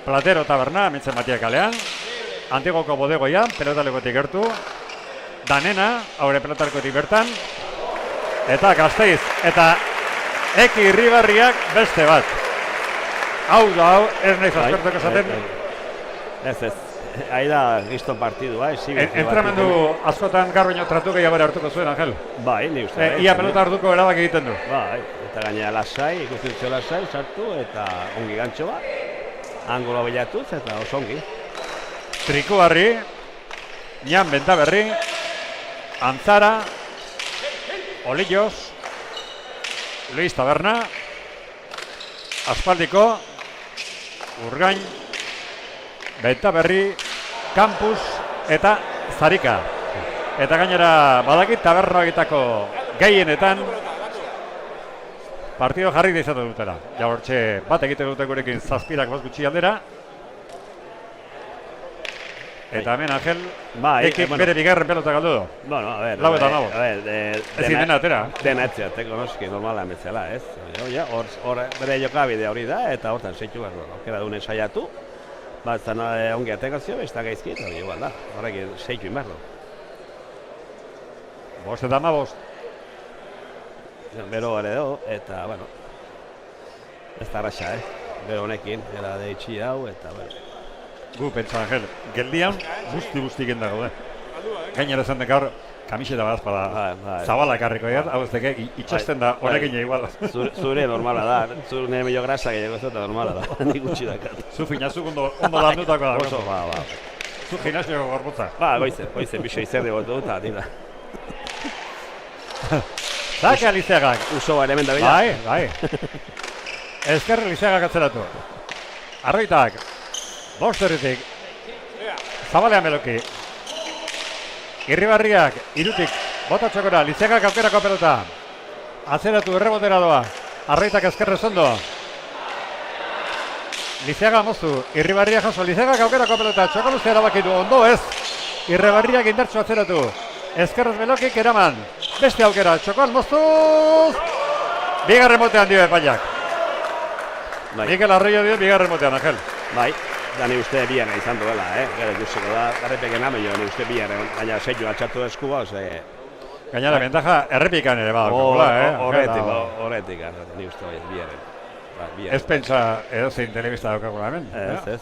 Platero Taberna, amintzen Matia kalean. Antigoko bodegoia, pelotalekotik gertu. Danena, haure pelotalekotik bertan. Eta Gasteiz, eta Eki Irribarriak beste bat. Hau da, hau, ez nahiz asperteko esaten. Ez. Ahi da, gizton partidua, Entramendu askotan garbaino tratu gehiago hartuko zuen, Angel. Bai, ni uste. Ia pelota hartuko erabak egiten du. Bai, eta gainera lasai, ikusten lasai, sartu, eta ongi gantxo bat. Angola bilatuz, eta oso ongi. Trikuarri, Nian Bentaberri, Antzara, Olillos, Luis Taberna, Aspaldiko, Urgain, Bentaberri, Campus eta Zarika. Eta gainera badakit taberna egitako gehienetan partido jarri da izaten dutela. Ja hortxe bat egiten dute gurekin 7 gutxi aldera. Eta hemen Angel, ekip bere bigarren pelota galdu du. Bueno, a ver. Lau eta nabo. Ez dena atera. Dena atzeateko, noski, normala emetzela, ez? Hor bere jokabide hori da, eta hortan seitu behar du. Aukera dunen saiatu. Batzan ongi atekazio, ez da gaizki, eta hori igual da. Horrekin seitu behar du. 5 eta 5. Bero ere do, eta, bueno, ez da raxa, Bero honekin, era de itxi hau, eta, bueno. Gu, pentsa, Angel, geldian guzti egin dago, Gainera esan gaur, kamiseta bat espada Zabala ekarriko egin, hau ez deke, itxasten da honekin igual. Zure normala da, zure nire medio grasa gehiago ez da normala da, nik gutxi dakat. Zu finazuk ondo landutako da. Oso, Zu gimnasioko gorbutza. Goizen, biso izerdi gotu eta dira. Zaka Liziagak. Uso bat hemen da bila. Bai. Ezkerre Liziagak atzeratu. Arroitak. Bosterritik. Zabalean Beloki. Irribarriak, irutik, bota txokora, Lizeagak aukerako pelota. Atzeratu errebotera doa. Arraitak ezkerrez ondo. Lizeaga moztu, Irribarria jaso, Lizeagak aukerako pelota, txokoluzea erabakitu, ondo ez. Irribarriak indartsu atzeratu. Ezkerrez Belokik eraman. Beste aukera, txokol moztuz. Bigarren motean dio epaiak. Mikel Arroyo dio bigarren motean, Angel. Bai, da ni uste biara izan duela, gero ikusiko da, garrepeken amello, ni uste biara, baina seio altxatu eskua, Gainera, ventaja errepikan ere badaukagula, Horretik, ni uste bai, biaren. Ez pentsa edozein telebista daukagula hemen. Ez.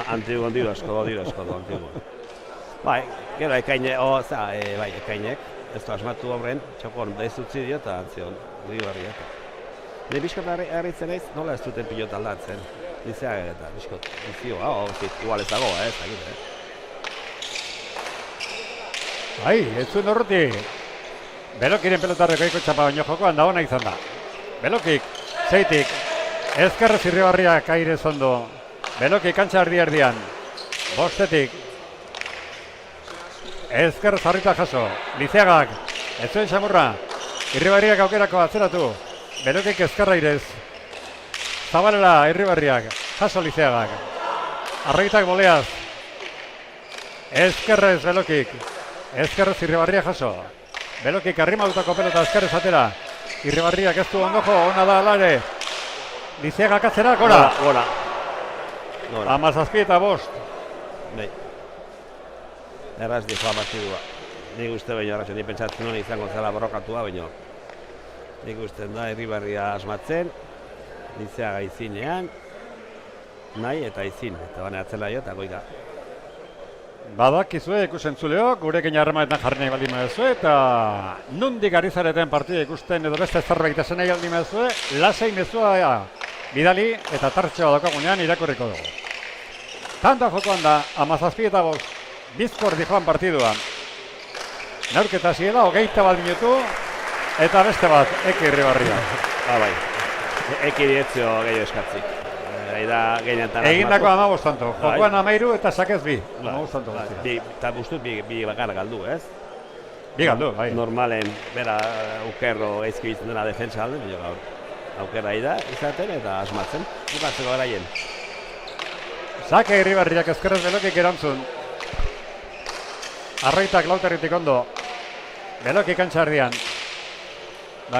Antigo, asko, antigo. Bai, gero ekainek, ez da asmatu horren, txokon, da ez utzi dio eta antzion, Irribarria. Ni bizkot harritzen naiz, nola ez duten pilota aldatzen. Lizeagak eta bizkot, igual ez dago, ez dakit, Bai, ez zuen horreti. Belokiren pelotarreko txapa baino jokoan da ona izan da. Belokik, zeitik, ezkerrez Irribarriak airez ondo. Belokik kantxa erdian. Bostetik. Ezkerrez harrita jaso. Lizeagak, ez zuen xamurra. Irribarriak aukerako atzeratu. Belokik ezkerra irez. Zabalela Irribarriak, jaso Lizeagak. Arraitak boleaz. Ezkerrez Belokik. Ezkerrez Irribarria jaso. Belokik arrimautako pelota ezkerrez atera. Irribarriak ez du ondojo, ona da alare. Lizeagak atzera, gora. Gora. 17 eta 5. Bai. Erraz dihoa partidua. Nik uste baino arrazen, nik pentsatzen honi izango zela borrokatua baino. Nik usten da Irribarria asmatzen, Lizeaga izinean, nahi eta izin, eta bane atzela jo eta goika. Badakizue ikusentzuleo, gurekin harremanetan jarri nahi baldin baduzue, eta nondik ari zareten partida ikusten edo beste zerbait esan nahi baldin baduzue, lasai mezua bidali eta tartxoa daukagunean irakurriko dugu. Tanta jokoan da, 17 eta 5, bizkor dijoan partidua. Neurketa hasiera, 21 minutu, eta beste bat, Eki Irribarria. Bai, Eki dietzio gehiago eskatzik. Egindako 15 tanto, jokoan 13 eta sakez 2. 15 tanto. Eta guztut bi bakar galdu, ez? Bi galdu, bai. Normalen, bera, Ukerro ezki bitzen dena defensa alde, bilo gaur. Aukerra da izaten eta asmatzen, bukatzeko garaien. Sake Irribarriak ezkerrez Belokik erantzun. Arraitak lauterritik ondo. Belokik kantxa erdian.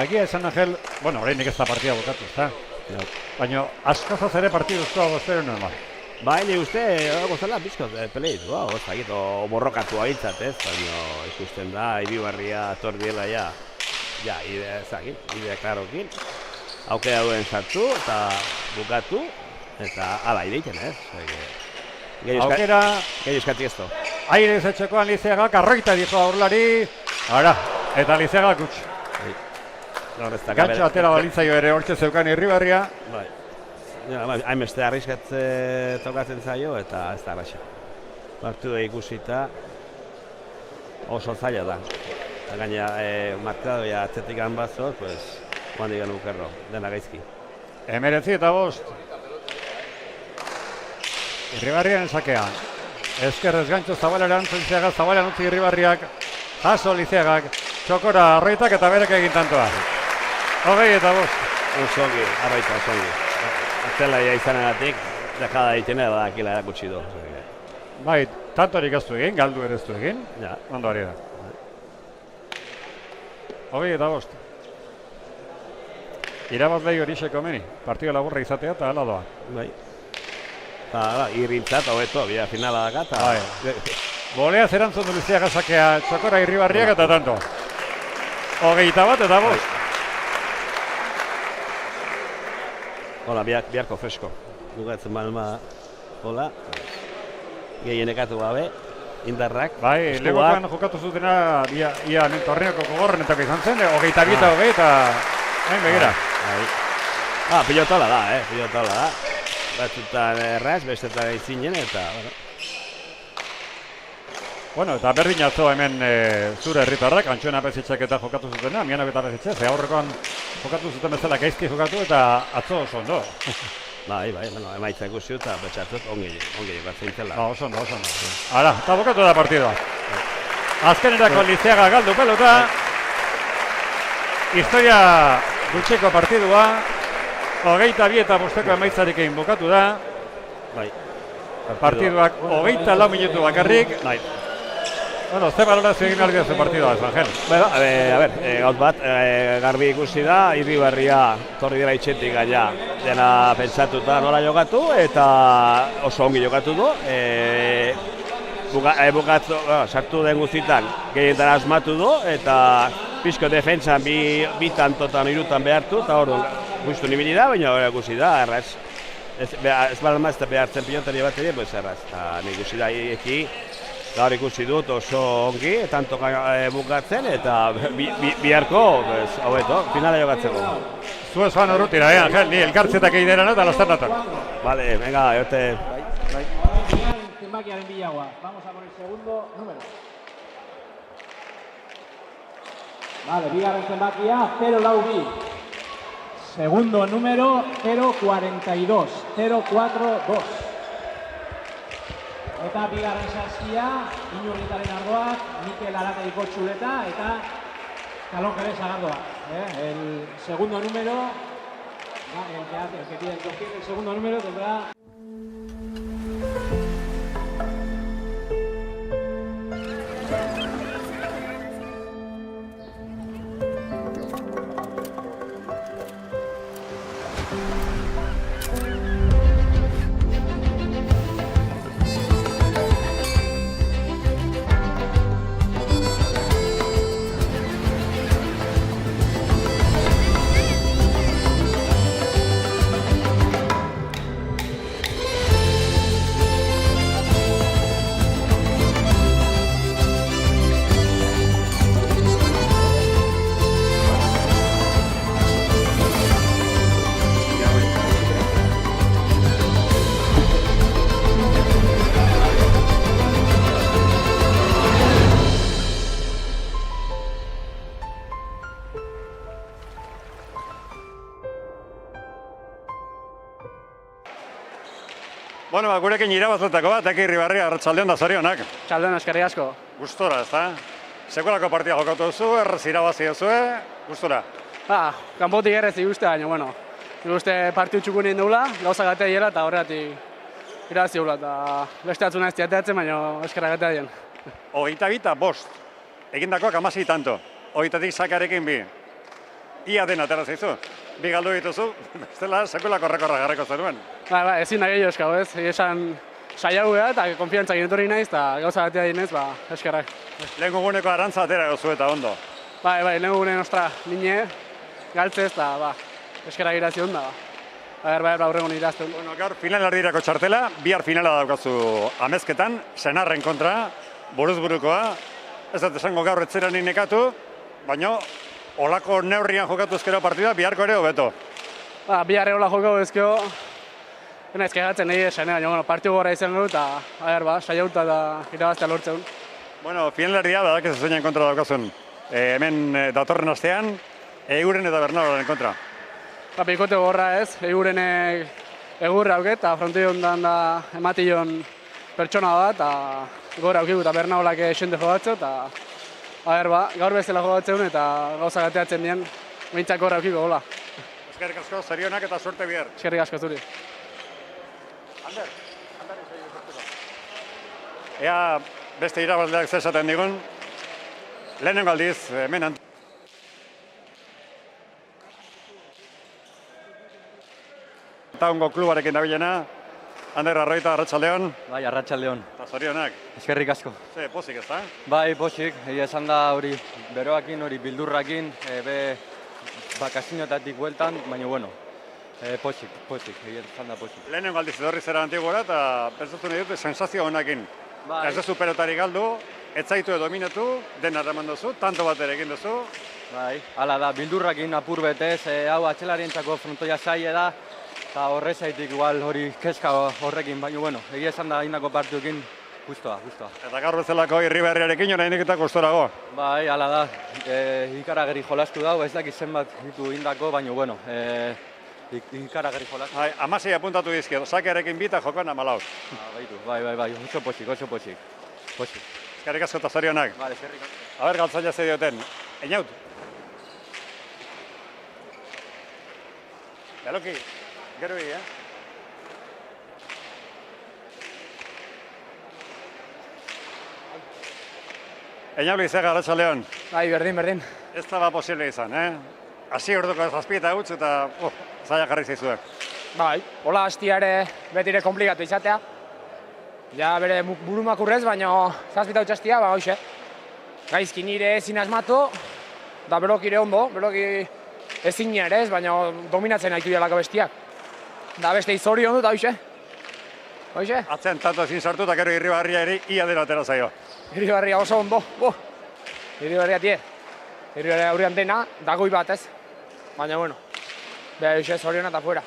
Egia esan Angel, bueno, horreinik ez da partida bukatu, ezta? Baina askozaz ere partiduzkoa goztero normal. Bai, ni uste, gozela bizkoz, peleit, ez dakit, borrokatu agintzat, ez? Baina ikusten da, Irribarria ator diela ide klarokin. Aukera duen sartu eta bukatu, eta ala ideiten, ez? Aukera... Gehi eskatik ez to. Aire zetxekoan Lizeagak, arroita dijo aurlari, ara, eta Lizeagak utx. Gantxo atera balitzaio ere hortxe zeukan Irribarria. Bai. Hainbeste arriskatze tokatzen zaio eta ez da arraxa. Partidua ikusita oso zaila da. Gaina markadoia atzetik ganbazoz, pues, guandik ganu Ukerro, dena gaizki. 19 eta 5. Irribarriaren sakean. Ezkerrez gantxo Zabalera antzun Lizeagak, Zabalean utzi Irribarriak, jaso Lizeagak, txokora arroitak eta berek egin tantoa. 20 eta 5. Osongi, arroita, osongi. Atzelaia izanagatik, dekada egiten da dakila erakutsi du. Bai, tantorik ez du egin, galdu ere ez du egin, ondo ari da. 20 eta 5. Irabaz behi hori xeko meni, partida laburra izatea eta ala doa. Bai. Irrintzat, hobeto, bia finala daka, eta... Bolea zerantzun du Lizeaga sakea, txokora Irribarriak eta tanto. 21 eta 5. Hola, biharko fresko. Dugatzen balma, hola. Gehienekatu gabe, indarrak. Bai, legoan jokatu zutena, ia torneoko kogorrenetako izan zen, 22 eta 20 eta... Hain begira. Pilotola da, pilotola da. Batzutan erraz, bestetan izinen eta... Bueno, eta berdin atzo hemen zure herritarrak, Antxoen Apezitxek eta jokatu zutena, Mian Apezitxe, ze aurrekoan jokatu zuten bezala gaizki jokatu eta atzo oso ondo. Bai, bueno, emaitza ikusi eta betxatzut ongi jokatzen zela. Oso ondo. Ara, eta bukatu da partidua. Azkenerako Lizeaga galdu pelota. Historia gutxiko partidua. 22 eta bosteko emaitzarekin bukatu da. Bai. Partiduak 24 minutu bakarrik. Bai. Bueno, ze balorazio egin aldi zu partidua, Angel? Bueno, gauz bat, garbi ikusi da, Irribarria torri dira itxetik gaina dena pentsatuta nola jokatu eta oso ongi jokatu du. Sartu den guztietan gehienetan asmatu du eta pixko defentsan bi tantotan irutan behartu eta orduan guztu nibili da, baina ikusi da, erraz. Ez balmazte behartzen pilotari bat ere, erraz. Nik ikusi da, gaur ikusi dut oso ongi, tanto bukatzen eta biharko, hobeto, finala jokatzeko. Zu ez fan urrutira, Angel, ni elkartzetak egin dena eta laster nator. Vale, venga, jote. Zenbakiaren bilagoa. Vamos a por el segundo número. Vale, bigarren zenbakia, 0-4-2. Segundo número, 0-42. 0-4-2. Eta bigarren saskia, Inurritaren ardoak, Mikel Arateiko txuleta eta Talón Jerez Sagardoa. El segundo número, el que tiene el segundo número tendrá... Bueno, gurekin irabazletako bat, Eki Irribarria, arratsaldeon da zorionak. Txaldeon, eskerrik asko. Gustora, ezta? Sekulako partida jokatu duzu, errez irabazi duzue, gustora. Kanpotik errez ikuste, baina, bueno, ikuste partiu txukun egin dugula, gauza gatea diela eta horregatik irabazi dugula, eta beste atzuna ez diateatzen, baina eskerrak gatea dien. 22 egindakoak 16 tanto, 22 sakarekin bi. Ia dena atera zaizu, bi galdu dituzu, bestela sekulako rekorra garreko zenuen. Ezin da gehiago eskau, ez? Esan saiagu eta konfiantzak inetorri naiz, eta gauza gatea dinez, eskerrak. Lehen guguneko arantza atera gozu eta ondo. Bai, lehen gugunen ostra, nine, galtzez, eta eskerrak irazi hon da. Aurrengon irazten. Bueno, gaur finalardirako txartela, bihar finala daukazu amezketan, Senarren kontra, buruzburukoa. Ez dut esango gaur etzeran nekatu, baina olako neurrian jokatu ezkero partida, biharko ere hobeto. Bihar egola jokatu ezkero, ez kegatzen nahi esan, baina partiu gora izango dut, eta saiauta eta irabaztea lortzen. Bueno, finalardia badak ez zeinen kontra daukazun. Hemen datorren astean, Eguren eta Bernadoren kontra. Pikote gorra ez, Eguren egurra auket, eta fronti hondan da ematilon pertsona bat, eta gorra aukigu eta Bernadolak esente jogatzu, eta gaur bezala jogatzen eta gauza gateatzen dien, behintzak gorra aukigu gola. Eskerrik asko, zorionak eta suerte bihar. Eskerrik asko zuri. Ander ea beste irabazleak zesaten digun, lehenengo aldiz, hemen Taungo klubarekin dabilena, Ander Arroita, arratsaldeon. Bai, arratsaldeon. Eta zorionak. Eskerrik asko. Ze, pozik ez da? Bai, pozik, egia esan da hori beroakin, hori bildurrakin, bakazinoetatik bueltan, baina bueno, pozik, egia esan da pozik. Lehenengo aldiz edorri zera antigora eta pentsatu nahi dute sensazio honakin. Bai. Ez duzu pelotari galdu, ez zaitu dominatu, dena eraman duzu, tanto bat ere egin duzu. Bai, hala da, bildurrakin apur betez, hau atxelarientzako frontoia zaile da, eta horrezaitik igual hori kezka horrekin, baina bueno, egia esan da indako partiukin guztua. Eta gaur bezalako Irribarriarekin oraindik eta gustorago. Bai, hala da, ikarageri jolastu dago, ez dakit zenbat ditu indako, baina bueno, ikaragarri jolaz. Bai, 16 apuntatu dizkio, sakearekin bita jokoan 14. Baitu, bai, oso pozik. Pozik. Eskerrik asko eta zorionak. Vale, eskerrik asko. A ber, galtzaila ze dioten. Einaut. Beloki, gero hi, Einauli, zega, Arratsaldeon. Bai, berdin. Ez da posible izan, Hasi orduko zazpieta utz eta zaila jarri zaizuek. Bai, hola hastiare betire komplikatu izatea. Ja bere burumakurrez, baina zazpita utxastia, ba hoxe. Gaizki nire ezin asmatu, da beroki ere ondo, beroki ezin ere ez, baina dominatzen haitu jalako bestiak. Da beste izori ondo, eta hoxe. Atzean tanto ezin sartu eta gero Irribarria ere ia dela atera zaio. Irribarria oso ondo, Irribarria tie. Irribarria aurrean dena, dagoi bat ez. Baina, bueno, beha hoxe zoriona eta fuera.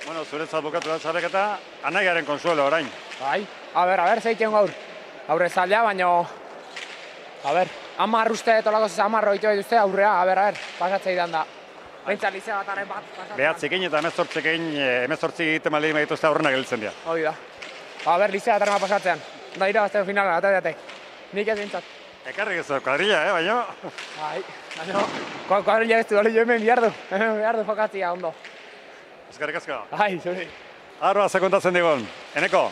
Bueno, zuretzat bukatu da txarreketa, anaiaren konsuelo orain. Bai, a ber, zeiten gaur. Aurre zaila, baina... A ber, 10 uste, tolako zez 10 oitu dituzte, aurrea, a ber, pasatzei dan da. Bentsa lizea bataren bat pasatzea. Behatzekin eta emezortzi egiten maldi dituzte aurrena gelditzen dira. Hoi da. A ber, lizea bataren bat pasatzean. Da irabazteko finala, eta nik ez dintzat. Ekarrik ez kuadrilla, baina... Bai, baina... Kuadrilla ez du, dole jo hemen bihardu jokatzia ondo. Eskerrik asko. Bai, zuri. Arroa, ze kontatzen digun. Eneko?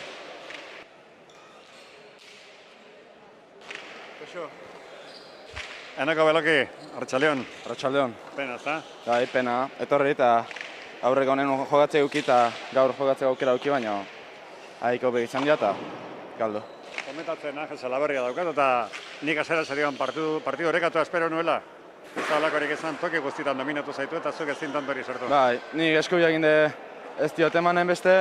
Eneko Beloki, Arratsaldeon. Arratsaldeon. Pena, ezta? Bai, pena. Etorri eta aurreko honen jogatze eduki eta gaur jogatze aukera eduki, baina ahiko begizan dira eta galdu. Komentatzen Angel Salaberria daukat eta nik azera zerioan partidu horrekatu espero nuela. Ez da holakorik izan toki guztietan dominatu zaitu eta zuk ezin tantori sortu. Bai, nik eskubia eginde ez diot emanen beste,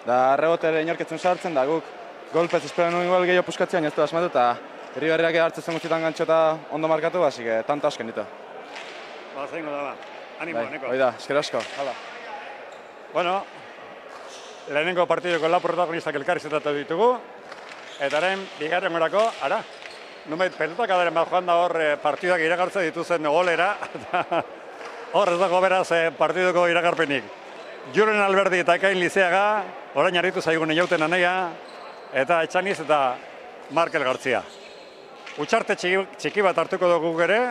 da rebotere inorketzen sartzen da guk golpez espero nuen igual gehiago puskatzean ez du asmatu eta Irribarriak hartzen guztietan gantxo eta ondo markatu, basik tanto asken ditu. Ba, zeingo da ba. Animo, Bai, Eneko. hoi da, esker asko. Hala. Bueno, lehenengo partidoko lau protagonistak elkarrizketatu ditugu. Eta haren, bigarren gorako, ara, nunbait pelotak adaren bat joan da hor partiduak iragartzen dituzen golera. Hor ez dago beraz partidoko iragarpenik. Julen Alberdi eta Ekain Lizeaga, orain aritu zaigun inauten anaia, eta Etxaniz eta Markel Gartzia. Utxarte txiki bat hartuko dugu ere,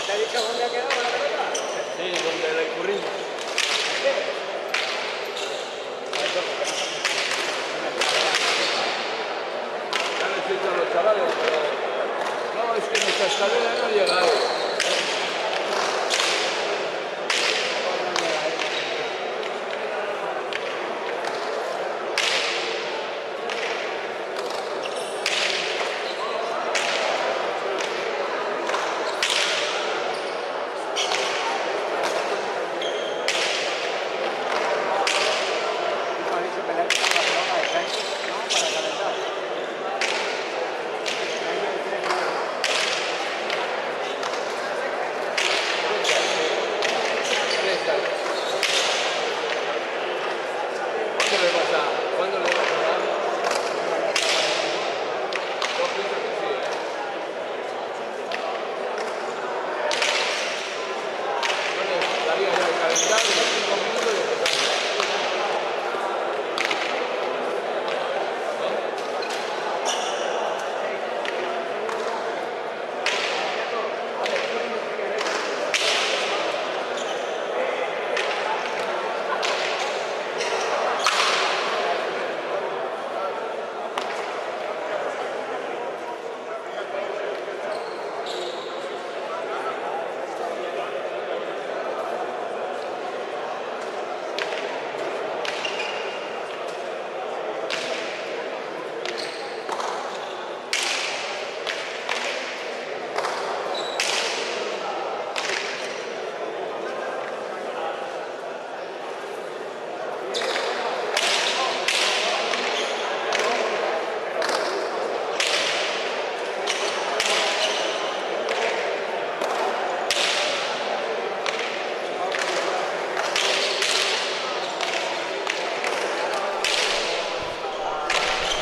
te he dicho dónde ha quedado la pelota. Sí, donde la incurrimos. Ya les he dicho a los chavales, pero no, es que nuestra escalera no ha llegado. ¿Cuándo le vas a dar? Yo pienso que sí, ¿eh? Bueno, estaría ya de calentar y los 5 minutos y empezamos.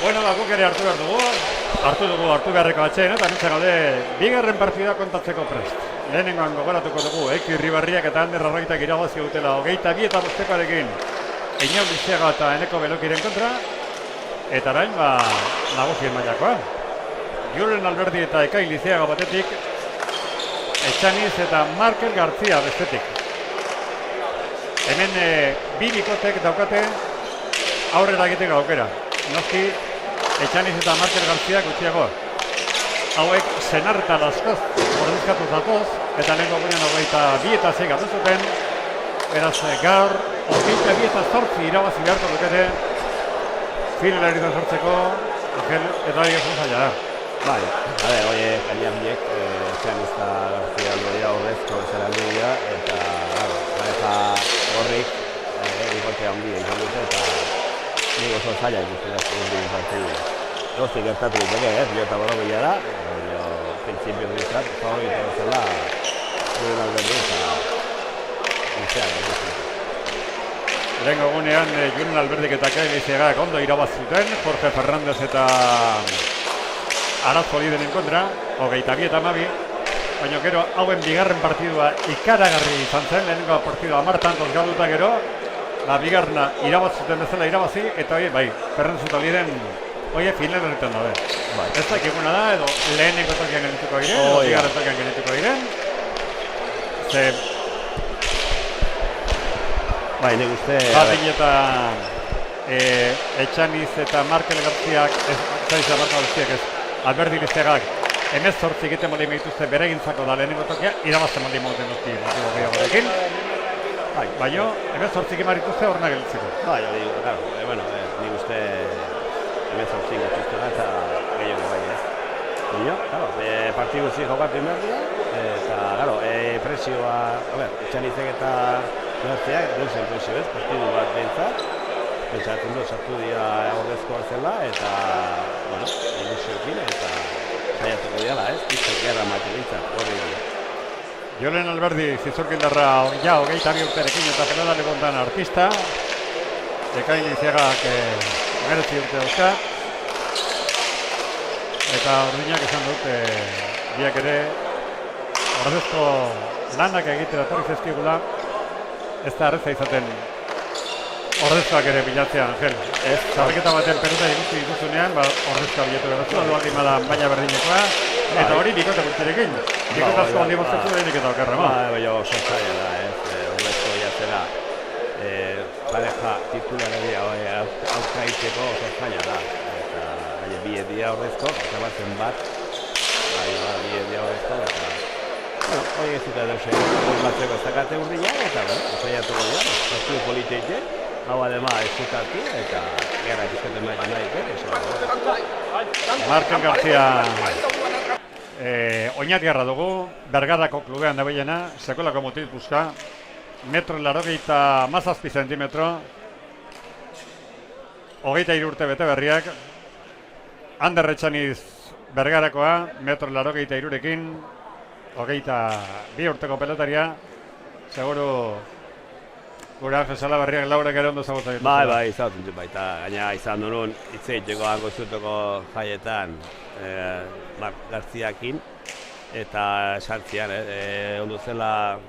Bueno, guk ere hartu behar dugu, hartu beharreko atxeen, eta nintzen gaude, bigarren partida kontatzeko prest. Lehenengoan gogoratuko dugu, Eki Irribarriak eta Ander Arraitak irabazi dutela 22-5 Einau Lizeaga eta Eneko Belokiren kontra, eta orain, nagusien mailakoa. Julen Alberdi eta Ekain Lizeaga batetik, Etxaniz eta Markel Garzia bestetik. Hemen bi bikotek daukate aurrera egiteko aukera. Noski, Etxaniz eta Markel Garzia gutxiago. Hauek senar eta laskoz ordezkatu zatoz, eta nengo gunean 22 gatu zuten, beraz gaur 22-8 irabazi beharko dukete, finalari da sortzeko, Angel eta egin zaila da. Bai, oie, gainiak Etxaniz eta Garzia aldoria ordezko zera aldoria, eta horrik egotea handia izan dute, eta nik oso zaila ikusten da urdi partidu. Goztik gertatu diteke, pilota borobila da, baina printzipio bizat, favorito zela Julen Alberdi eta Lizeaga ikusten. Lehenko gunean Julen Alberdik eta Ekain Lizeagak ondo irabazuten, Jorge Fernández eta Arazo Lidenen kontra, 22-12, baina gero hauen bigarren partidua ikaragarri izan zen, lehenengo partidua 10 tantos galduta gero, bigarna irabazuten bezala irabazi, eta bai, Fernández eta Liden, final horretan daude. Ez dakiguna da, edo lehenengo tokian genituko diren, edo bigarren tokian genituko diren. Bai, nik uste... Batin eta Etxaniz eta Markel Garziak, Alberdi Lizeagak, 18 egiten moldi dituzte bere egintzako da lehenengo tokia, irabazten moldi moten duzti motibo gehiagorekin. Baina, 18 egin dituzte horrena gelditzeko. Bai, nik uste 18 egin eta gehiago bai ez. Baina, partidu zi jokatu behar dira, eta, presioa, Etxanizek eta Garziak duzen presio ez, partidu bat behintzat. Pentsatzen du, sartu dira ordezkoa zela, eta, ilusioekin, eta saiatuko dira, ez? Izak gerra materialitza, horri dira. Julen Alberdi, zizurkindarra ja 22 urterekin eta pelotale kontan artista. Ekain Lizeagak 19 urte dauzka. Eta ordinak esan dut, biak ere ordezko lanak egitera torri zezkigula, ez da arreza izaten ordezkoak ere bilatzea, Angel. Zarriketa baten pelota ikusi dituzunean, ordezkoa bilatu behar duzu, aldo baldin bada baina berdinekoa. Eta hori bikote guztirekin. Bikote asko handi bozkatu denik eta okerrema. Baina oso zaila da, horrezko jatzera. Pareja titularari aurkaitzeko oso zaila da. Eta baina bi edia horrezko, eta batzen bat, bi edia horrezko, eta hori ez dut edo batzeko ez dakate urdina, eta osaiatuko dira, bastu politeite, hau adema ez dutatu, eta gerra ikusketen nahi, Marken García oinatgarra dugu, Bergarako klubean dagoena, sekolako motil buska, 1,87 zentimetro, 23 urte bete berriak, Ander Etxaniz Bergarakoa, 1,83rekin, 22 urteko pelotaria, seguru gure Angel Salaberriak laurek ere ondo zagutzen ditu. Bai, izaten dut baita, gaina izan duen hitzeiteko hango zuteko jaietan Marc Garziakin, eta sartzian, ondo zela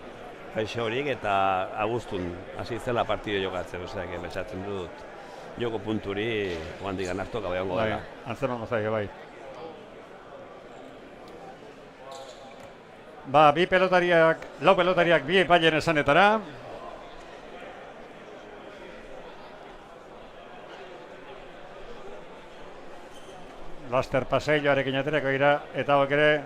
gaixorik eta abuztun hasi zela partido jokatzen, oseak, betxatzen dut joko punturi oandik ganartoka bai hongo dela. Antzemango zaige bai. Ba, lau pelotariak bi epailen esanetara. Laster paseilloarekin aterako dira, eta hok ere,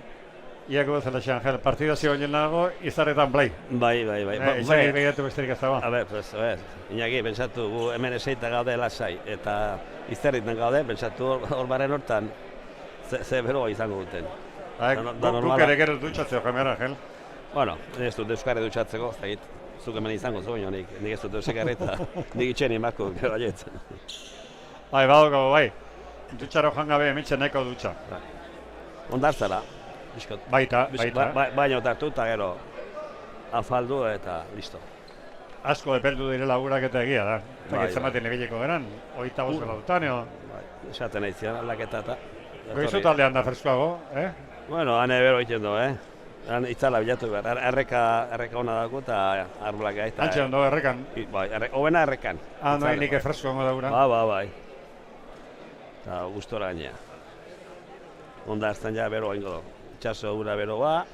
iako bezala Angel, partida zigoen nago, izarretan blai. Bai. Izan begiratu besterik ez dago. A ber, pues, Iñaki, pentsatu, gu hemen eseita gaude lasai, eta izterriten gaude, pentsatu hor baren hortan, ze beroa izango duten. Guk ere gero dutxatzeo, jamera, Angel. Bueno, ez dut euskarri dutxatzeko, ez dakit, zuk hemen izango zuen, nik ez dut eusekarri eta nik itxeni marko gero aietzen. Bai, badukago, bai. Dutxaro joan gabe emitxe nahiko dutxa. Ondartzara, biskot. Baita. Baino tartu eta gero afaldu eta listo. Asko epeldu direla gurak eta egia da. Eta zematen egileko geran, 25 dutan, eo? Esaten nahi zian, aldaketa eta... Goizu taldean da freskoago, Bueno, hane bero egiten du, Itzala bilatu behar, erreka hona dago eta arbolak gaita. Antxe ondo errekan? Bai, hobena errekan. Nahi nik fresko ongo da gura? Bai. Eta gustora gainea. Ondartzen ja bero ingo du. Itxaso gura bero ba.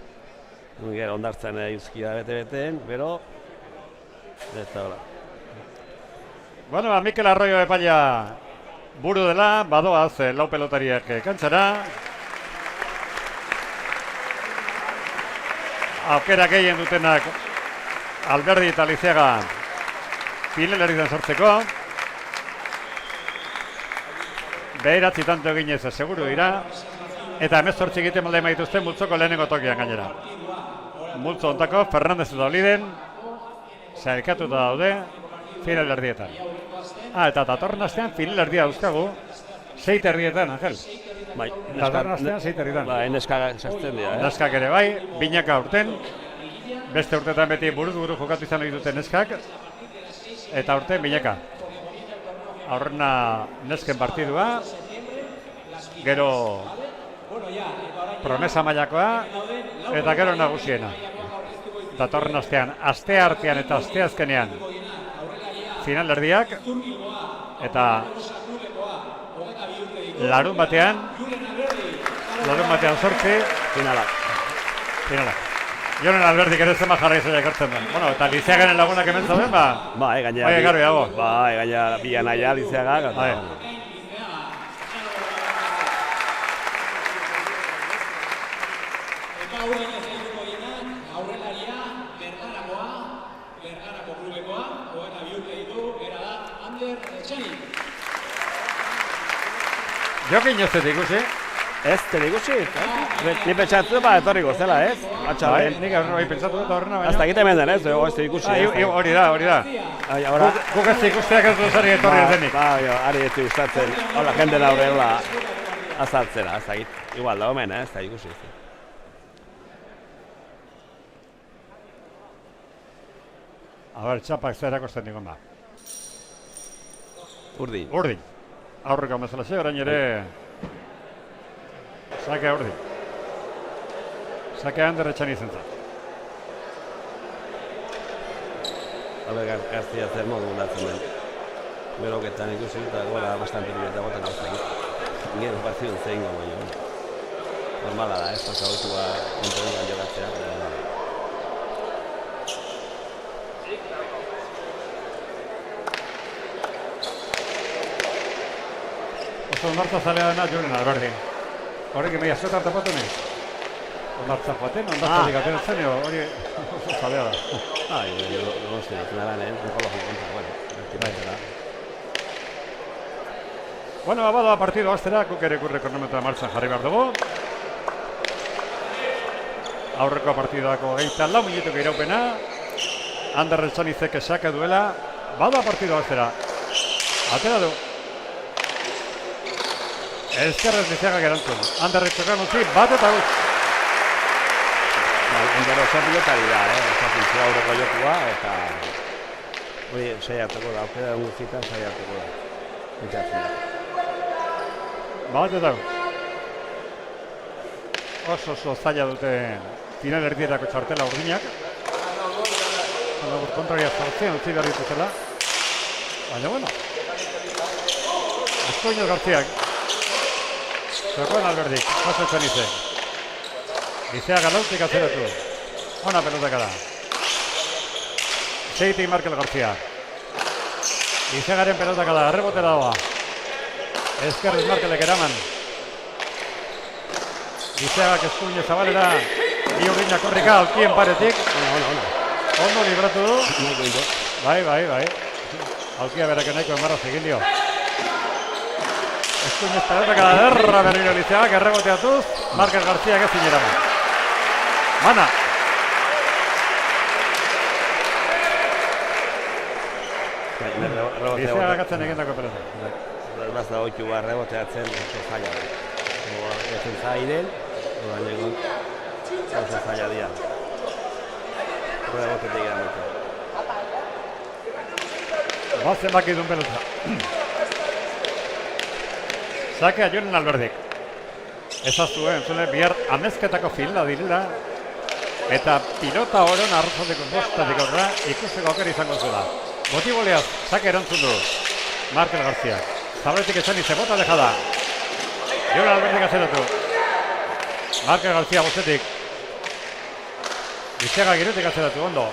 Gero ondartzen euskia bete-beteen, bero. Eta hola. Bueno, Mikel Arroyo epaia buru dela, badoaz lau pelotariak kantzara. Aukera gehien dutenak Alberdi eta Lizeaga finaleritan sortzeko. Beheratzi tanto eginez seguru dira. Eta 18 egiten malde maituzte multzoko lehenengo tokian gainera. Multzo ontako Fernandez eta Oliden sailkatuta daude finalerdietan. Eta datorren astean finalerdia dauzkagu 6 herrietan, Angel. Bai, datorren astean 6 herrietan. Bai, neskak sartzen dira, Neskak ere bai, binaka urten. Beste urtetan beti buruz-buru jokatu izan duten neskak. Eta urten binaka. Aurrena nesken partidua. Gero promesa mailakoa eta gero nagusiena. Datorren astean, aste artean eta aste azkenean finalerdiak eta larun batean 8 finalak. Jonen Alberdik ere zema jarra izan ekartzen duen. Bueno, eta Lizeagaren lagunak hemen zauden, ba? Bai, gainera. Bai, garbi dago. Bai, gainera, bian aia Lizeaga. Bai. Jokin ez dut ikusi. Ez, zer ikusi? Ni pentsatu ba etorriko zela, ez? Bai, nik bai pentsatu dut horrena baina. Hasta egiten hemen ez, ez ikusi. Hori da. Guk ez ikusteak ez dut zari etorri denik. Bai, ari ez gustatzen. Hola, jende laure hola azaltzera, ez dakit. Igual da omen, ez da ikusi. A ber, txapak zer erakosten digon da. Urdin. Aurreko bezala ze, orain ere sake urdin. Sake Ander Etxaniz zentzat. García zer modu datzen den. Beroketan ikusi eta gola bastante libeta gotan hau zekit. Gero partidun zein gogo jo. Normala da, ez da zautua entenean jokatzea. Oso ondartza zalea dena Julen Alberdi. Horrek meia zuetan tapatu nahi. Ondartza joaten, ondartzatik ateratzen, hori oso zalea da. No sé, nada, ekologiko kontra, bueno, bertibaitela. Bueno, bada partido hastera, guk ere gure kronometroa martxan jarri behar dugu. Aurreko partidako 24 minutuko iraupena. Ander Etxanizek esake duela. Bada partido hastera. Atera du. Ezkerrez Lizeagak erantzun. Ander Etxokan utzi, bat eta gutz. Gero zer pilotari da, fintzua aurreko jokua, eta hori saiatuko da, aukera guztietan saiatuko da. Pentsatzen da. Bat eta gutz. Oso zaila dute final erdietako txartela urdinak. Kontraria zartzen utzi behar dituzela. Baina, bueno. Eskoinez Garziak. Jokoan Alberdik, paso Etxanizek. Lizeaga lautik atzeratu. Ona pelotaka da. Seitik Markel García. Lizeagaren pelotaka da, errebotera doa. Ezkerrez Markelek eraman. Lizeagak eskuine zabalera. Bi urdina korrika, alkien paretik. Ondo libratu du. Bai. Alkia berake nahiko enbarra egin dio. Eskuinez pelotaka da, erra berriro Lizeagak erreboteatuz. Markel García ezin eraman. Mana. Lizeagak atzen egindako pelota. Bazda oitu reboteatzen oso zaila da. Ezen zairen, baina oso zaila dira. Rebotetik eramotea. Bazen baki duen pelota. Sakea Julen Alberdik. Ezaztu, entzule, bihar amezketako filda direla eta pilota oron arrozateko bostatik aurra ikusteko aukera izango zuela. Botiboleaz, sake erantzun du Markel García. Zabaletik Etxanize, bota dejada. Julen Alberdik azeratu. Markel García bostetik. Lizeaga giretik azeratu, ondo.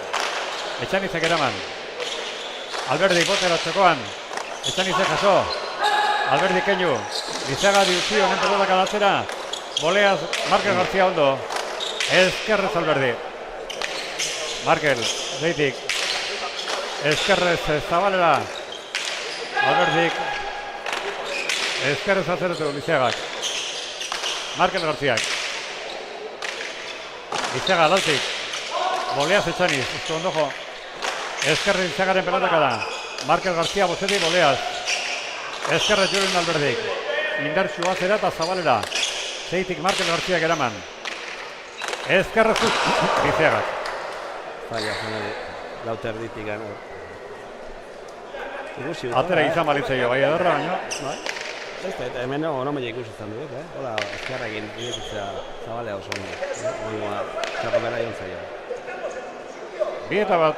Etxanizek eraman. Alberdik botera txokoan. Etxanize jaso. Alberdik keinu. Lizeaga diuzio, honen pelotak adatzera. Boleaz, Markel García ondo. Ezkerrez Alberdi. Markel, zeitik. Ezkerrez Zabalera. Alberdik. Ezkerrez azeratu Lizeagak. Markel Garziak. Lizeaga lautik. Boleaz Etxaniz, ustu ondojo. Ezkerrez Lizeagaren pelotaka da. Markel García bozetik Boleaz. Ezkerrez Julen Alberdik. Indartsu azera eta Zabalera. Zeitik Markel Garziak eraman. Ezkerrez Lizeagak. Zaila, lauter ditik gana. Atera izan balitzaio, bai ederra baino. Eta hemen onomen ikusi izan dut, hola, ezkerrekin irekitzea Zabalea oso ondo. Oingoa, txako bera jontzaio. Bi eta bat.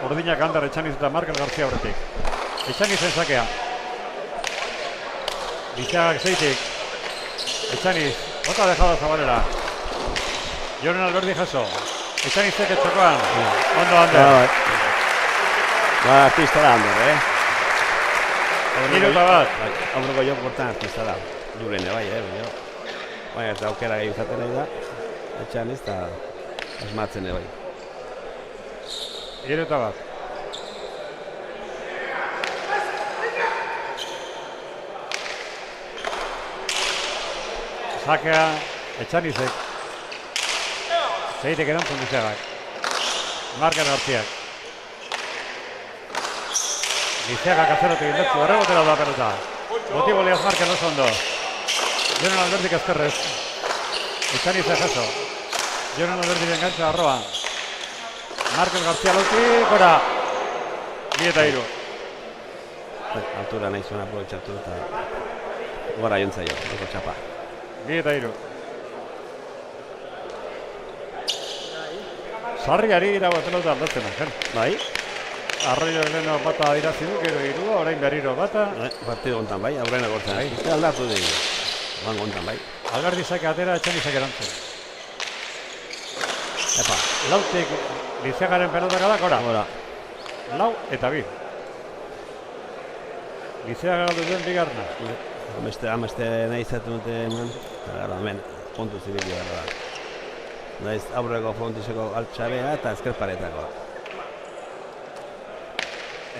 Urdinak Ander Etxaniz eta Markel García horretik. Etxanizen sakea. Lizeagak zeitik. Etxaniz, bota dejada Zabalera. Julen Alberdi jaso. Etxanizek etxokoan. Ondo Ander. Artista da Ander, Hiru eta bat. Aurreko jok bortan artista da. Julene bai, baina ez da aukera gehi izaten nahi da. Etxaniz eta asmatzen bai. Hiru eta bat. Sakea Etxanizek. Zeitek erantzun Lizeagak. Markel Garziak. Lizeagak azeratu indartzu, errebotera da pelota. Botiboleaz Markel oso ondo. Julen Alberdik ezkerrez. Etxanize jaso. Julen Alberdik engancha arroa. Markel García lotik, gora. 2 eta 3. Altura nahi zuen aprobetxatu eta gora jontzaio, doko txapa. 2 eta 3. Sarriari irago pelota aldatzen, Bai? Arroio leheno bata irazi du, gero 3, orain berriro bata. Partido hontan bai, aurrena gortzen. Aldatu dugu. Oan gontan, bai. Alberdizak atera, Etxanizek erantzun. Epa. Lautik Lizeagaren pelotaka da, gora. Gora. Lau eta bi. Lizeaga galdu duen bigarna. Ameste nahi zatu dute eman. Eta gara, hemen, kontu zibili gara da. Naiz aurreko frontiseko altxabea eta ezkerparetakoa.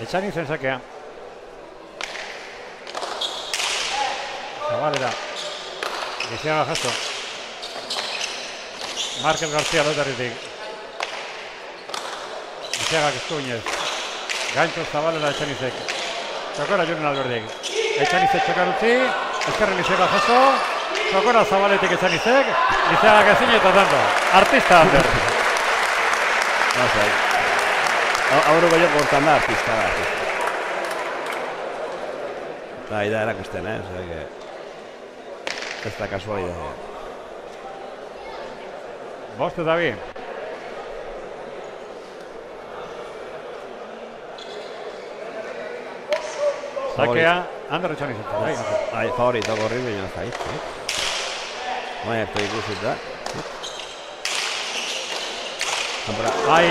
Etxanizen sakea. Zabalera. Lizeaga jaso. Markel García lotarritik. Lizeagak eskuinez. Gancho Zabalera Etxanizek. Txokora Julen Alberdik. Etxanizek txokar utzi. Ezkerren Lizeaga jaso. Txokora Zabaletik Etxanizek. Lizeagak ezin eta tanto. Artista Ander. Aurreko jo gortan da artista da. Eta da erakusten, osea que ez da kasualidadea. Bost eta bi. Sakea, Ander Etxanizek. Ai, favorito gorri baina ez da hitz. Baina ez da ikusita. Ai,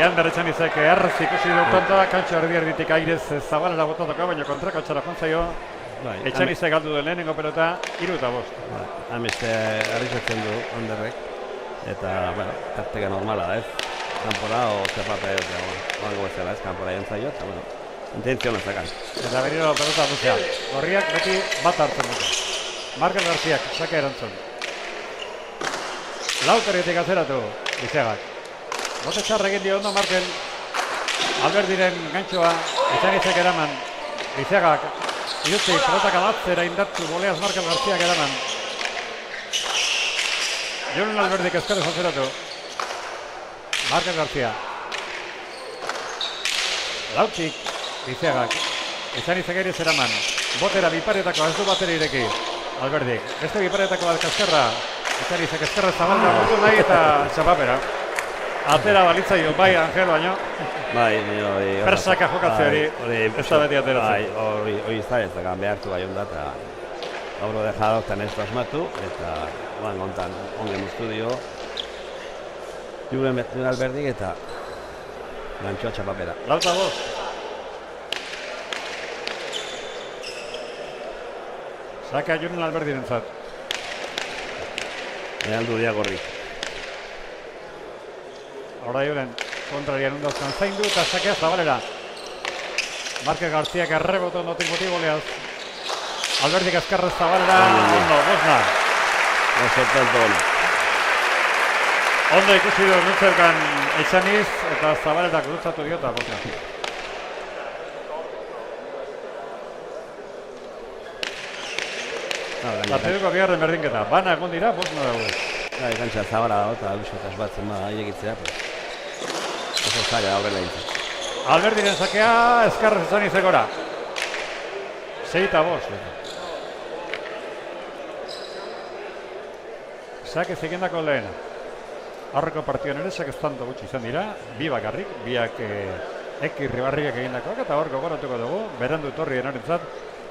Ander Etxanizek errez ikusi du tontoa, kantxo erditik airez Zabalera botatuko, baina kontrako txara jontzaio. Etxanizek galdu duen lehenengo pelota, 3 eta 5. Hameste arrizatzen du Anderrek. Eta, bueno, tarteka normala da ez. Kanpora o zepata oango bezala ez, kanpora jantzaio, eta, bueno, intentzioa zakan. Eta berriro pelota duzea. Gorriak beti bat hartzen dute. Markel Garziak, sake erantzun. Lauterietik azeratu, Lizeagak. Bote txarra egin dio ondo Markel. Alberdiren gantxoa, Etxanizek eraman. Lizeagak, irutzi, pelotak alatzera indartu, boleaz Markel Garziak eraman. Julen Alberdik ezkerrez azeratu. Markel García. Lautik, Lizeagak. Etxanizek ere zeraman. Botera biparetako ez du batera ireki. Alberdik. Beste biparetako bat kaskerra. Etxanizek ezkerra Zabalera botu nahi eta txapapera. Atera balitzaio, bai Angel baino. Bai, hori... Persaka jokatze hori, ez da beti ateratzen. Bai, hori ez da, behartu bai onda, eta aurro dejadoktan ez asmatu, eta gontan ongen estudio. Julen Alberdik eta gantxoa txapapera. Lauta bost. Saka Julen Alberdirentzat. Aldu dia gorrik. Ahora Julen kontrarian undazkan zaindu eta sakea Zabalera. Markel Garziak erreboto ondotik boti goleaz. Alberdik ezkerrez Zabalera, ondo, bosna. Ondo ikusi du nintzeukan Etxaniz eta Zabalera gurutzatu diota bosna. Partiduko bigarren berdinketa, bana egon dira, bosna dago. Gantxa Zabala dago eta abixotaz batzen irekitzea, oso zaila aurrela dintzen. Alberdiren sakea, ezkerrez Etxanizek gora. 6 eta 5. Sake zikendako lehen. Aurreko partioan ere sakez tanto gutxi izan dira, bi bakarrik, biak Eki Ribarriak egindakoak eta hor gogoratuko dugu, berandu torri enorentzat,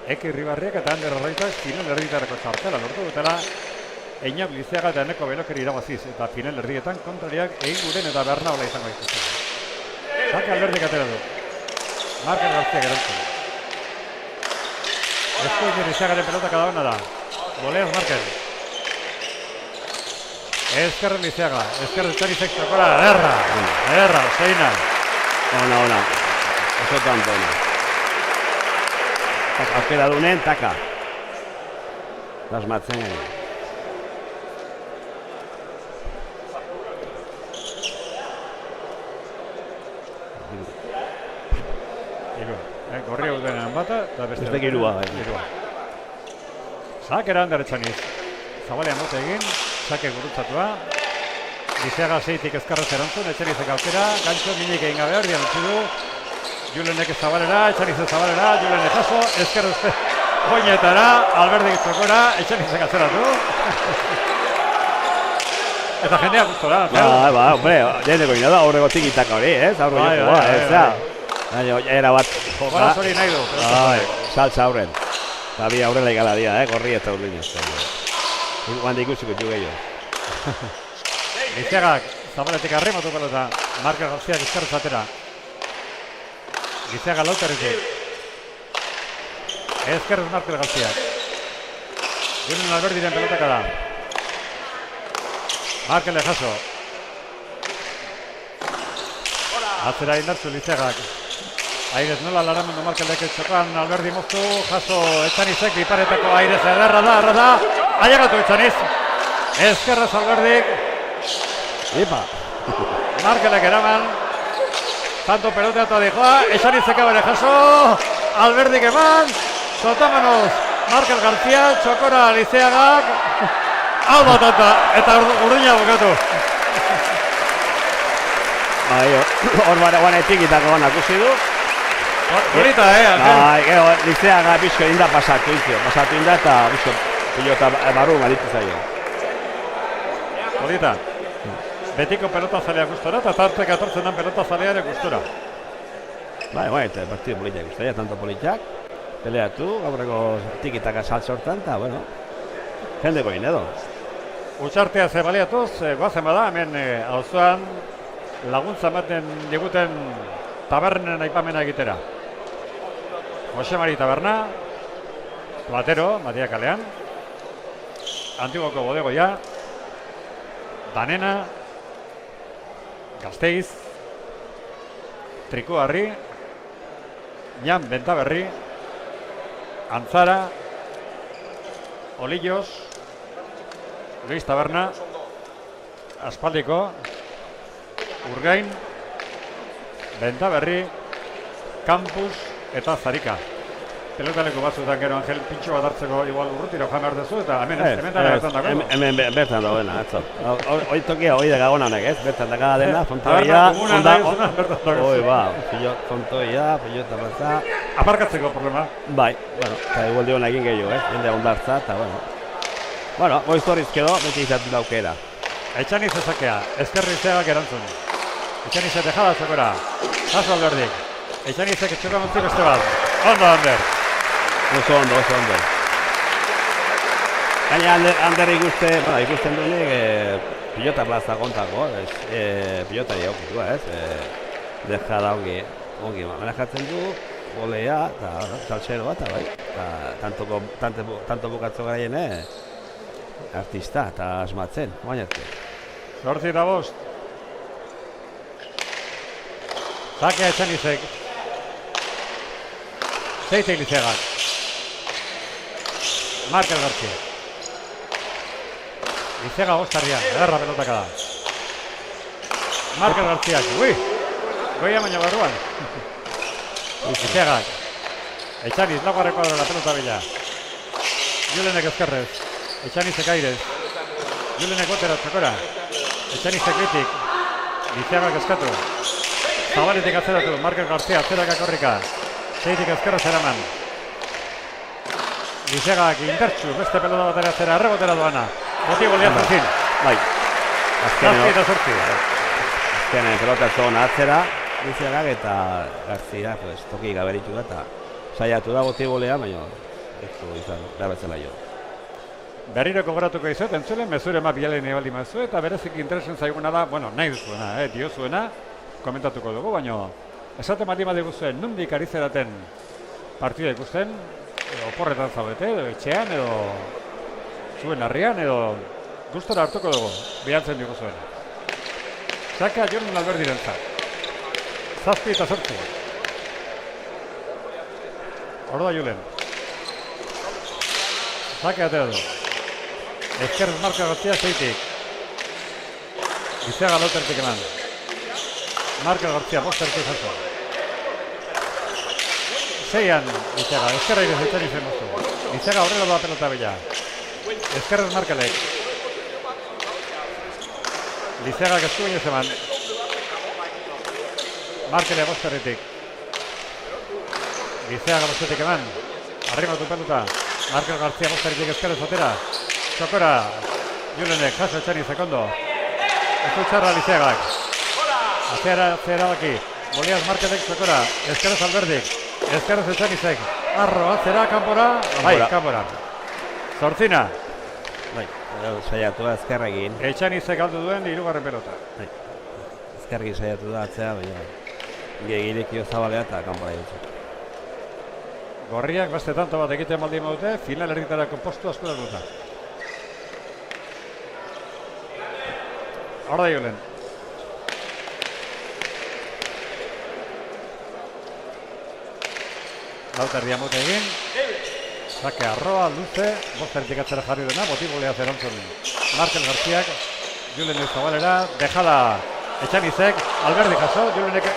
Eki Ribarriak eta Ander Arraitak final erditarako txartela lortu dutela, Einak Lizeaga eta Eneko Belokeri irabaziz eta final erdietan kontrariak Eiguren eta Bernaola izango dituzte. Sake Alberdik atera du. Markel Garziak erantzun. Eskuin Lizeagaren pelota kadabana da. Goleaz Markel. Ezkerren Lizeaga, ezkerren Etxanizek txokora, ederra, zeina. Ona, oso tanto ona. Aukera dunen, taka. Lasmatzen gani. Gorri hau denean bata, eta beste irua. Sakera Ander Etxaniz. Zabalean bote egin, sake gurutzatua. Lizeaga 6tik ezkarrez erantzun, Etxanizek aukera, gantxo minik egin gabe ordian utzi du. Julenek Zabalera, Etxanizek Zabalera, Julenek jaso, ezkarrez goinetara, Alberdik txokora, Etxanizek atzeratu. Eta jendea gustora. Hombre, jeneko ina da, aurreko tikitaka hori, ez? Aurreko jokoa, ez da. Era bat... Jokoraz hori nahi du. Saltza aurren. Eta bi aurrela ikala dia, gorri eta urdin ez. Guan ikusiko du gehiago. Lizeagak zabaletik arrimatu pelota. Markel Garziak izkarrez atera. Lizeaga lauterritik. Ezkerrez Markel Garziak. Julen Alberdiren pelotaka da. Markel jaso. Atzera indartzu Lizeagak. Airez nola laramendu Markelek txokan Alberdi moztu. Jaso Etxanizek biparetako Airez erra da. Ailegatu Etxaniz. Ezkerrez Alberdik. Ipa. Markelek eraman. Tanto pelotea eta dijoa. Etxanizek bere jaso. Alberdik eman. Sotamanoz. Markel García. Txokora Lizeagak. Hau da tanta. Eta urdina bukatu. Hor guanetik itako gana kusi du. Bonita, Gero, Lizeaga bizko inda pasatu inda eta bizko pilota barru malitu zaio. Bonita. Betiko pelota zalea gustora eta tartek atortzen den pelota zalea ere gustora. Eta partidu politiak guztia, tanto politiak. Peleatu, gaurreko tikitaka saltza hortan, eta, jendeko edo. Utxartea ze baliatuz, goazen bada, hemen auzoan laguntza ematen diguten tabernen aipamena egitera. Jose Mari Taberna, Platero, Matia kalean, Antigoko bodegoia, Danena, Gasteiz, Trikuarri, Ñan Bentaberri, Antzara, Olillos, Luis Taberna, Aspaldiko, Urgain, Bentaberri, Campus eta Zarika. Pelotaleko batzuetan gero Angel pintxo bat hartzeko igual urrutiro jan behar dezu eta hemen bertan dago. Hemen bertan dagoena, atzo. Hoi tokia hoi degagona honek, ez? Bertan daga dena, fontoia, fontoia, pilota plaza. Aparkatzeko problema. Bai, eta igual diona egin gehiago, ez? Jende ondartza, eta goiztorriz kedo, beti izatu daukera. Etxaniz ezakea, ezkerri zeagak erantzun. Etxaniz dejada txokora, jaso Alberdik. Etxanizek txokan utzi beste bat. Ondo, Ander. Oso ondo. Gaina Ander ikusten duenik pilota plaza kontako, pilotari aukitu, ez? Deja da ongi manejatzen du, golea, eta salsero bat, bai. Tanto bukatzo garaien, artista eta asmatzen, bainatzen. 8-5. Zakea Etxanizek. Zeitek Lizeagak. Markel García. Lizeaga Ostarria, edarra pelotaka da. Markel Garciak, goia baina barruan. Lizeagak. Etxaniz, laguarreko la pelota bila. Julenek ezkerrez. Etxanizek Airez. Julenek botera txokora. Etxanizek bitik. Lizeagak eskatu. Zabaletik atzeratu, Markel García atzerakak horrika. Seitik ezkerrez eraman. Lizeagak indartxu, beste pelota batera atzera, errebotera doana. Boti golean zazin. Bai. Zazki eta zortzi. Azkenean pelota zona atzera, Lizeagak eta García, toki gaberitu da, eta saiatu da boti golean, baina ez du izan, erabetzela jo. Berriro kogoratuko izuet, entzule, mezure ma bialen ebaldi mazu, eta berezik interesen zaiguna da, nahi duzuena, diozuena, komentatuko dugu, baina esaten bali badiguzuen, nondik ari zeraten partida ikusten, oporretan zaudete, edo etxean, edo zuen harrian, edo gustora hartuko dugu, bilatzen diguzuen. Saka Julen Alberdiren zat. 7 eta 8. Hor da Julen. Saka atera du. Ezkerrez Markel García Seitik. Lizeaga lautertik eman. Markel García bostertik jaso. 6an Lizeaga, ezkerra irez Etxanizen moztu. Lizeaga horrela doa pelota bila. Ezkerrez Markelek. Lizeagak esku baino zeman. Markele bosterritik. Lizeaga bostetik eman. Arrimatu pelota. Markel García bosterritik ezkerrez atera. Txokora. Julenek, jaso Etxanizek ondo. Ez du txarra Lizeagak. Atzera daki. Boliaz Markelek txokora. Ezkerrez Alberdik. Ezkerrez Etxanizek. Arro, atzera, kanpora. Bai, kanpora. Zortzina. Bai. saiatu da ezkerrekin. Etxanizek galdu duen hirugarren pelota. Ezkerrekin saiatu da atzea, baina gehirekio zabalea eta kanpora dut. Gorriak beste tanto bat egiten baldin badute, final erditarako postu asko dut. Hora da Julen. Lauter diamute egin. Sake arroa, luze, bostertik atzera jarri dena, botibolea zerantzun. Markel Garziak, Julen Zabalera, dejala Etxanizek, Alberdi jaso, Julenek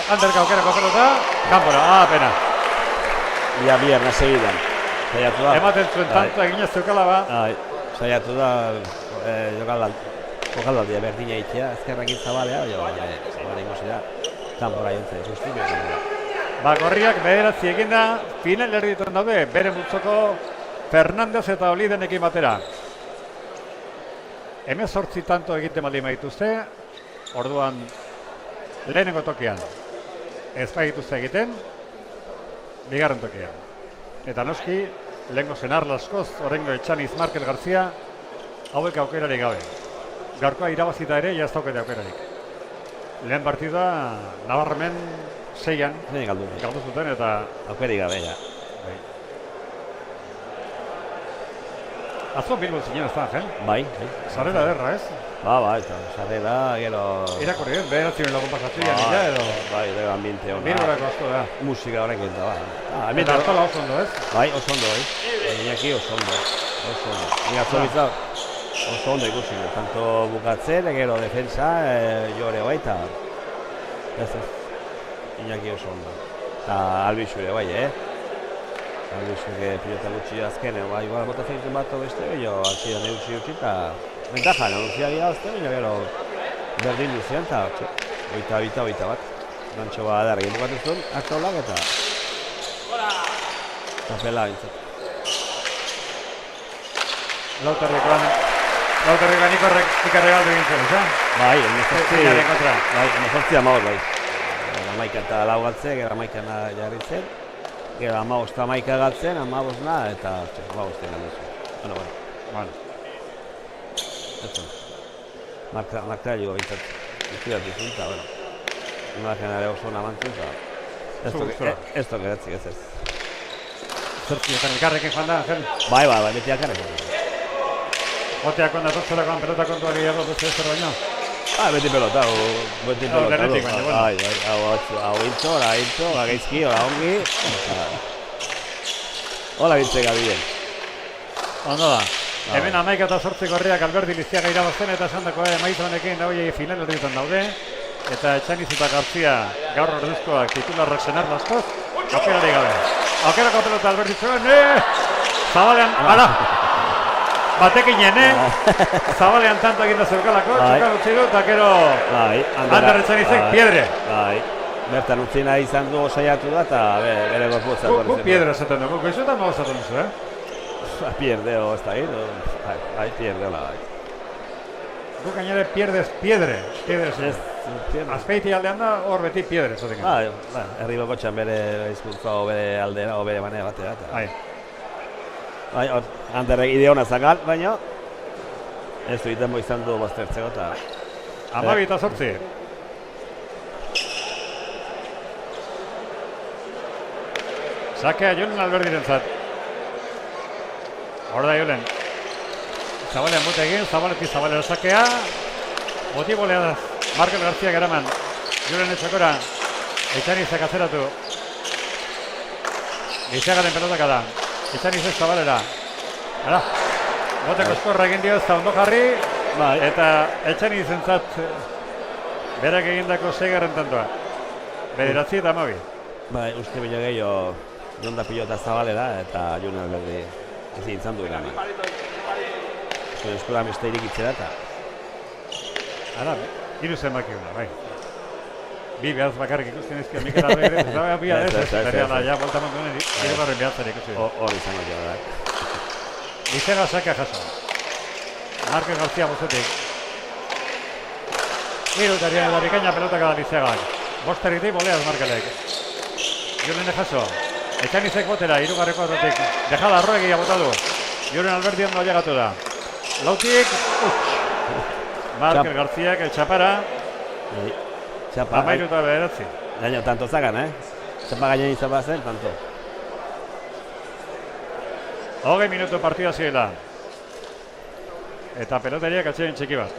handerka aukerako pelota, kanpora, pena. Ia bierna segidan. Saiatu da. Ematen zuen tanto eginez zeukala ba. Saiatu da jokaldia berdina itea, ezkerrekin Zabalea, baina ikusi da, kanpora jontzen, justu. Gorriak bederatzi eginda, final erditan daude, bere multzoko Fernandez eta Olidenekin batera. 18 tanto egiten baldin badituzte, orduan lehenengo tokian ez badituzte egiten, bigarren tokian. Eta noski, lehengo senar laskoz, orengo Etxaniz, Markel Garzia, hauek aukerarik gabe. Gaurkoa irabazita ere, ez daukete aukerarik. Lehen partida, Nabarmen 6an galdu zuten eta aukerik gabe, ja. Atzo Bilbo zinen ez da, Angel? Bai. Sarrera derra, ez? Ba, eta sarrera, gero... Irakorri, bederatzen lagun pasatzean, edo... Bai, gero ambiente hona. Bilborako asko da. Musika horrekin da, ba. Eta hartola oso ondo, ez? Bai, oso ondo, bai. Iñaki oso ondo. Ni atzobitza oso ondo ikusi, tanto bukatzen, gero defensa, jore baita. Ez. Iñaki oso ondo. Eta Albixure bai, Albixure pilota gutxi azkene, bai, igual bota zaitun bat beste, jo, altzidan eusi eta ventaja, negozia gira azte, baina gero berdin duzian, eta oita bat. Gantxo bat adarri bukatu zuen, hartolak eta pela bintzat. Lauterrekoan ikarre galdu egin zen, ez? Bai, emezortzi amagoz, bai. Amaika eta lau galtzen, gero amaikan jarri zen. Gero amagoz amaika galtzen, amagozna eta amagoz tengan duzu. Bueno. Marka ligo bintzat. Izkidatu zuen, eta, bueno. Imagen ere oso namantzun, eta... Ez tokeratzik ez. Zertzietan elkarrekin joan da, Angel? Bai, beti elkarrekin. Joteak onda totzerakoan pelota kontuari ego beste ezer baino? Beti pelota, beti pelota. Denetik baina, bueno. Hau hiltzo, gaizki, ongi. Hola biltzeka bien. Ondo da. Hemen 11 eta 8 gorriak Alberdi Liziaga irabazten eta esan dako emaitza honekin hauei final horretan daude. Eta Etxaniz eta Garzia gaur orduzkoak titularrak senar laskoz. Aukerari gabe. Aukerako pelota Alberdi zuen. Zabalean, ala! Batekinen, Zabalean tanto eginda zeukalako, txokan utzi du, eta gero Ander Etxanizek piedre. Bai, bertan utzi nahi izan du saiatu da, eta bere gorputza. Gu piedre esaten dugu, goizuetan mago esaten duzu, Pierdeo, ez da egin, bai, pierdeo la, bai. Gu gainere pierdez piedre, azpeiti aldean da, hor beti piedre esaten dugu. Herri lokotxan bere izkuntza, bere aldera, bere manera batea. Bai, Anderrek ide hona zakal, baina ez du itenbo izan du baztertzeko eta... 12 eta 8. Sakea Julen Alberdirentzat. Hor da Julen. Zabalean bute egin, Zabaletik Zabalera sakea. Botibolea da, Markel Garzia geraman. Julen etxakora, Etxanizek atzeratu. Giziagaren pelotaka da. Etxanizek Zabalera. Hala, boteko eskorra egin dio ez da ondo jarri, eta Etxanizentzat berak egindako 6. tantoa. Bederatzi eta 12. Bai, uste bila gehiago jonda pilota Zabalera eta Julen Alberdi ezin izan duen ama. Zuen eskola beste irikitzera eta... Hala, 3 zenbakiuna, bai. Bi behaz bakarrik ikusten ezkia Mikel Alberdi, ez da bia ez, eta ja bolta manduen irugarren behatzari ikusi. Hor izan gatia da. Liziaga sakea jaso. Markel Garzia bozetik. Irutarian eta bikaina pelotaka da Liziagak. Bosteriti boleaz Markelek. Julen jaso. Etxanizek botera, irugarreko azotik. Dejala arroegia bota du. Julen Alberdi ondo llegatu da. lautik, Markel Garziak txapara, Txapa, 13-9. gaino, tanto zagan, Txapa gainen izan bazen, tanto. 20 minutu partida ziela. Eta peloteriak atxeen txiki bat.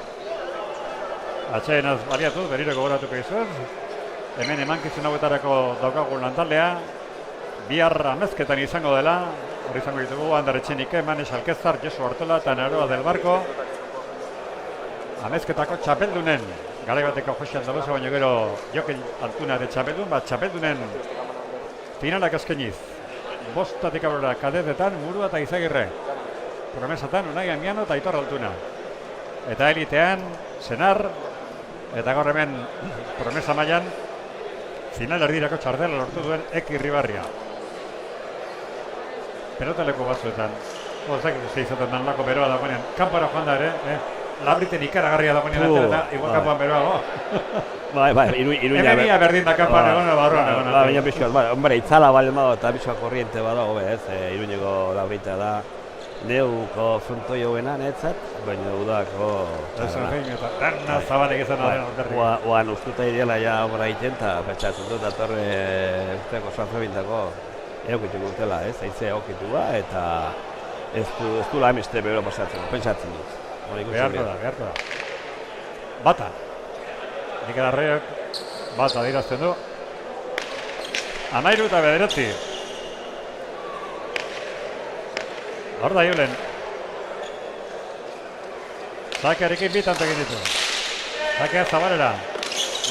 Atxeenaz baliatu, berriro gogoratuko izuz. Hemen emankizun hauetarako daukagun lantaldea. Bihar amezketan izango dela. Hor izango ditugu, Ander Etxenike, Manes Alkezar, Josu Artola eta Naroa del Barco. Amezketako txapeldunen. Garai bateko Jose Andalosa baino gero Jokin Altuna ere txapeldun, txapeldunen finalak eskeniz. Bostatik aurrera kadetetan Murua eta Izagirre. Promesatan Unai Amiano eta Aitor Altuna. Eta elitean, Senar, eta gaur hemen promesa mailan final erdirako txardela lortu duen Eki Ribarria. Pelotaleko batzuetan. Ozak ikuste izaten dan lako beroa dagoenean. Kampara joan da ere, Labriten ikaragarria dagoenean atera eta igual kampuan beroa. Bai, Iruña. Hemen berdin da kampuan egon, barruan egon. Baina pixkoat, hombre, itzala balen badago eta pixkoa korriente badago, Iruñeko Labrita da. Neuko frontoi hauena netzat, baina udako... Eta darna zabalek izan da den. Oan ustuta ideala ja obra egiten eta pentsatzen dut datorre urteko sanzabintako eukituko urtela, haizea eukitua eta ez du lameste behero pasatzen, pentsatzen dut. Beharko da. Bata. Nik edarreak bata dirazten du. 13-9. Hor da Julen. Zakearekin bitan egin ditu. Zakea Zabalera.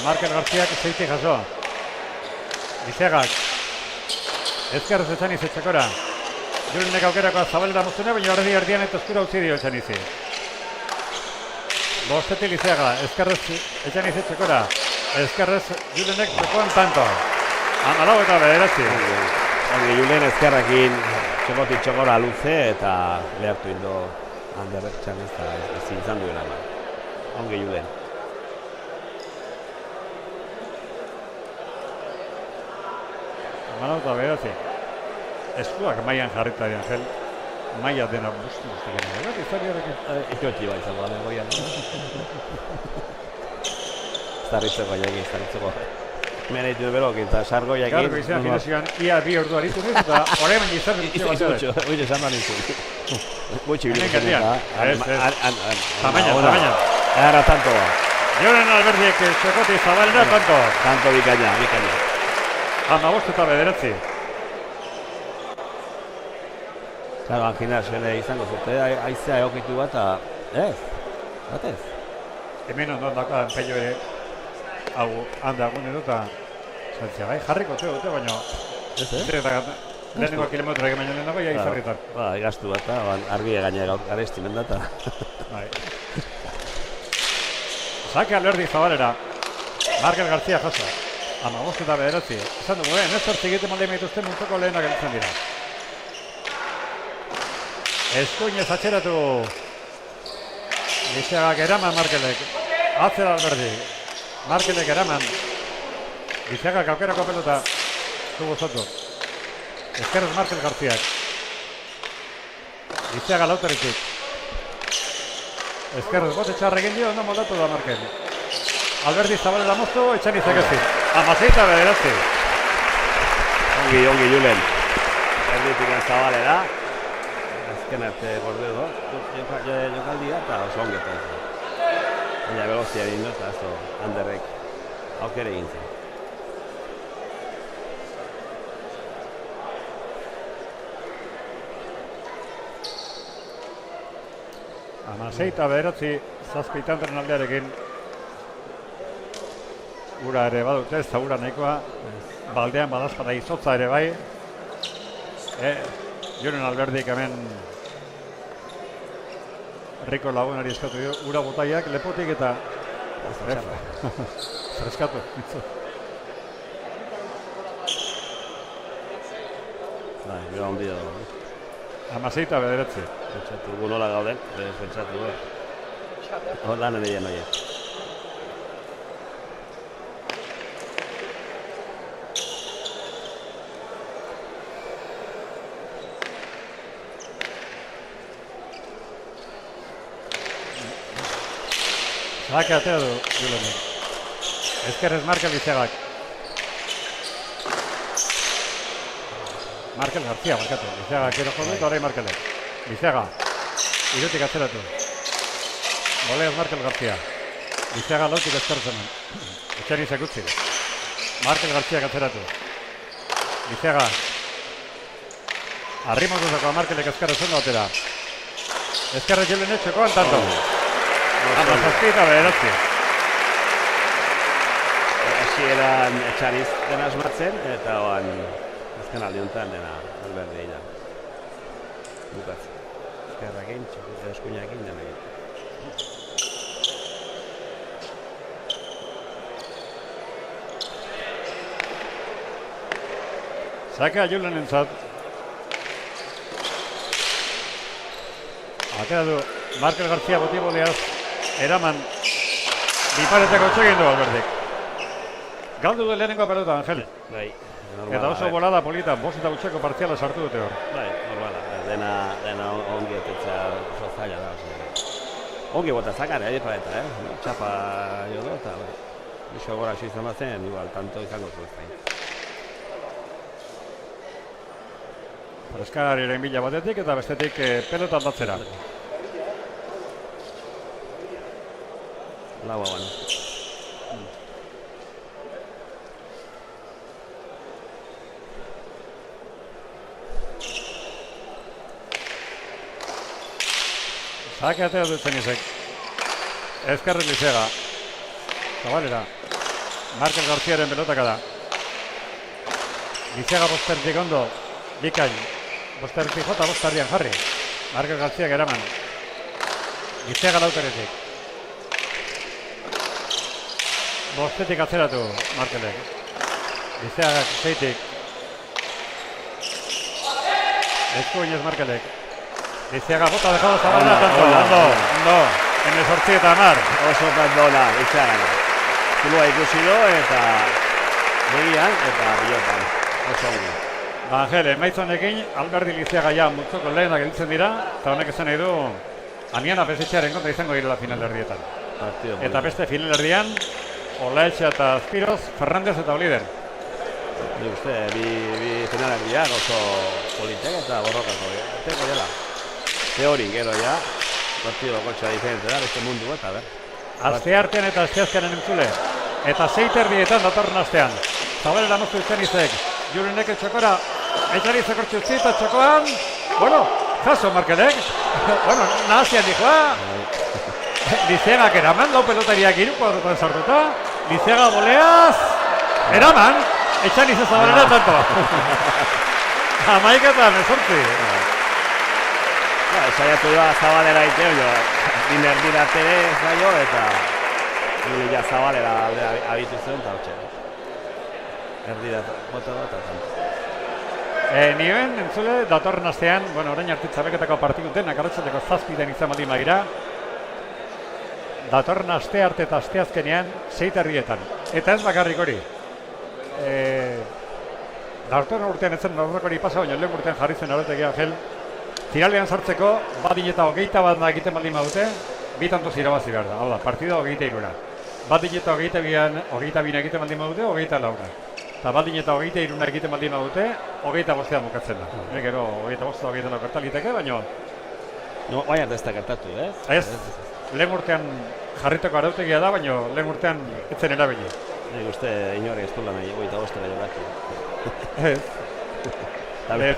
Markel Garziak zeitik jaso. Bizegak. Ezkerrez Etxaniz etxekora. Julenek aukerakoa Zabalera moztune, baina erdian eta eskura utzi dio Etxanizi. Bostetik Izega. Ezkerrez Etxaniz etxekora. Ezkerrez Julenek jokoan tanto. 14-9. Julen ezkerrekin txokotik txokora luze eta lehartu indo Ander Etxaniz eta ezin izan duela. Ongi Julen. Manauta beratzi. Eskuak maian jarrita di Angel. Maia dena busti gena. Izariarekin. Itxotxi bai zango da goian. Zarritzeko zarritzeko. Mena ditu berokin eta sargoiakin. Garko izan finazioan ia 2 ordu aritu niz eta horremen izarritzeko Itxotxo, oide zan banizu. Gutxi Hemen gandian. Tamaina. Era tanto. Jonen Alberdiek txokoti Zabalera tanto. Tanto bikaina. 15-9. Claro, anginazione izango zute, aizea egokitu bat, ez, batez. Hemen ondoan dakoa peio ere, hau handagun edo eta zantzia bai, jarriko dute, baina lehenengo kilometroak baino lehenago, ja izarritan. Ba, gaztu bat, argia gaina garestimen data. Zake Alberdi Zabalera, Markel García jaso, 15-9. Esan dugu, Nestor egiten malde maituzten muntzoko lehenak elitzen dira. Eskuinez atxeratu. Bizegak eraman Markelek. Atzera Alberdi. Markelek eraman. Bizegak aukerako pelota. Zugu zotu. Ezkerrez Markel Garziak. Bizega lauteritik. Ezkerrez bote txarrekin dio, ondo moldatu da Markel. Alberdi Zabalera moztu, Etxanizek ezin. 16-9. Ongi Julen. Erditik Zabalera. Azken arte gordedo, jokaldia eta oso ongetan. Baina velozia egin dut, eta Anderrek aukere egin zen. Amaseita bederatzi zazpitanten aldearekin. Ura ere badute, ez da ura nahikoa. Baldean badazpada izotza ere bai. Jonen Alberdik hemen Riko lagunari eskatu dio, ura botaiak lepotik eta freskatu. Gero handi da. 16-9. Pentsatu gu nola gauden, pentsatu gu. Lan ere jen oie. Sake atea du Julenek. Ezkerrez Markel Lizegak. Markel García, markatu. Lizegak ero jodu eta orain Markelek. Lizega. Irutik atzeratu. Boleaz Markel García. Lizega lautik ezkertzen. Etxani zekutzi. Markel García atzeratu. Lizega. Arrimotuzako Markelek ezkerrezen batera. Ezkerre Julenek txokoan tanto. Amazazpi eta beheratzi. Hasieran Etxaniz dena asmatzen, eta oan azken aldi honetan dena alberde dira. Bukatzen. Ezkerrakin, eskuinakin dena egin. Sakea Julenentzat. Atera du Markel García botiboleaz eraman bipareteko txegin du Alberdik. Galdu du lehenengo pelota, Angel. Bai, Eta oso bolada polita, 5-0 partziala sartu dute hor. Bai, normala, dena ongi etetzea oso zaila da. Ongi bota zakare, paleta, txapa jo du, eta iso gora izan bazen, igual, tanto izango zuen. Freskariaren bila batetik eta bestetik pelota aldatzera. Laua bana. Sake atea dut Zenizek. Ezkerrez Lizega. Zabalera. Markel Garziaren pelotaka da. Lizega bostertik ondo. Bikain. Bostertik jota bostarrian jarri. Markel Garziak eraman. Lizega lauteretik. Bostetik atzeratu Markelek. Lizegak zeitik. Eskuinez Markelek. Lizega bota dejado Zabalera tanto. Ondo. Hemezortzi eta 10. Oso tandona, Lizega. Zulua ikusi do eta begian eta bilotan. Oso ongi. Angel, emaitzonekin Alberdi Lizega ja multzoko lehenak gelditzen dira, eta honek esan nahi du Amiana Pesitxearen kontra izango direla finalerdietan. Eta beste finalerdian, Olaetxe eta Azpiroz, Fernandez eta Olider. Nik uste, bi finalerdiak oso politek eta borrokako. Teko dela. Teorin gero ja, partido kotxa diferente da, beste mundu eta ber. Asteartean eta asteazkenan entzule. Eta zeiterdietan datorren astean. Zabalera moztu Zenizek. Julenek txokora, Etxani zekortxu utzi eta txokoan, bueno, jaso Markelek, bueno, nahazian dikoa, Lizegak eraman, lau pelotariak 3 kuadrotan sartuta, Lizega boleaz, eraman, Etxani Zabalera tanto. 11 eta 18. Saiatu da Zabalera iteo jo, dinerdira tere zaio eta ja Zabalera abitu zen eta hotxe. Erdira, bota eta tanto. Nioen, entzule, datorren astean, bueno, orain arte txapelketako partidu denak arratsaldeko 7 izan baldin badira. Datorren aste arte eta asteazkenean 6 Eta ez bakarrik hori. Datorren urtean ez zen hori pasa, baina lehen urtean jarri zen Arotegia Angel. Finalean sartzeko, badin eta 21 egiten baldin badute, 2 tantoz irabazi behar da. Hau da, partida 23. Badin eta 22 egiten baldin badute, 24. Eta baldin eta 23 egiten baldin badute, 25 bukatzen da. Gero 25 egiten okerta liteke, baina... No, baina ez da gertatu, Ez, lehen urtean jarritako arautegia da, baina lehen urtean etzen erabili. Nik uste inori ez duela nahi, 25 jokatu. Ez.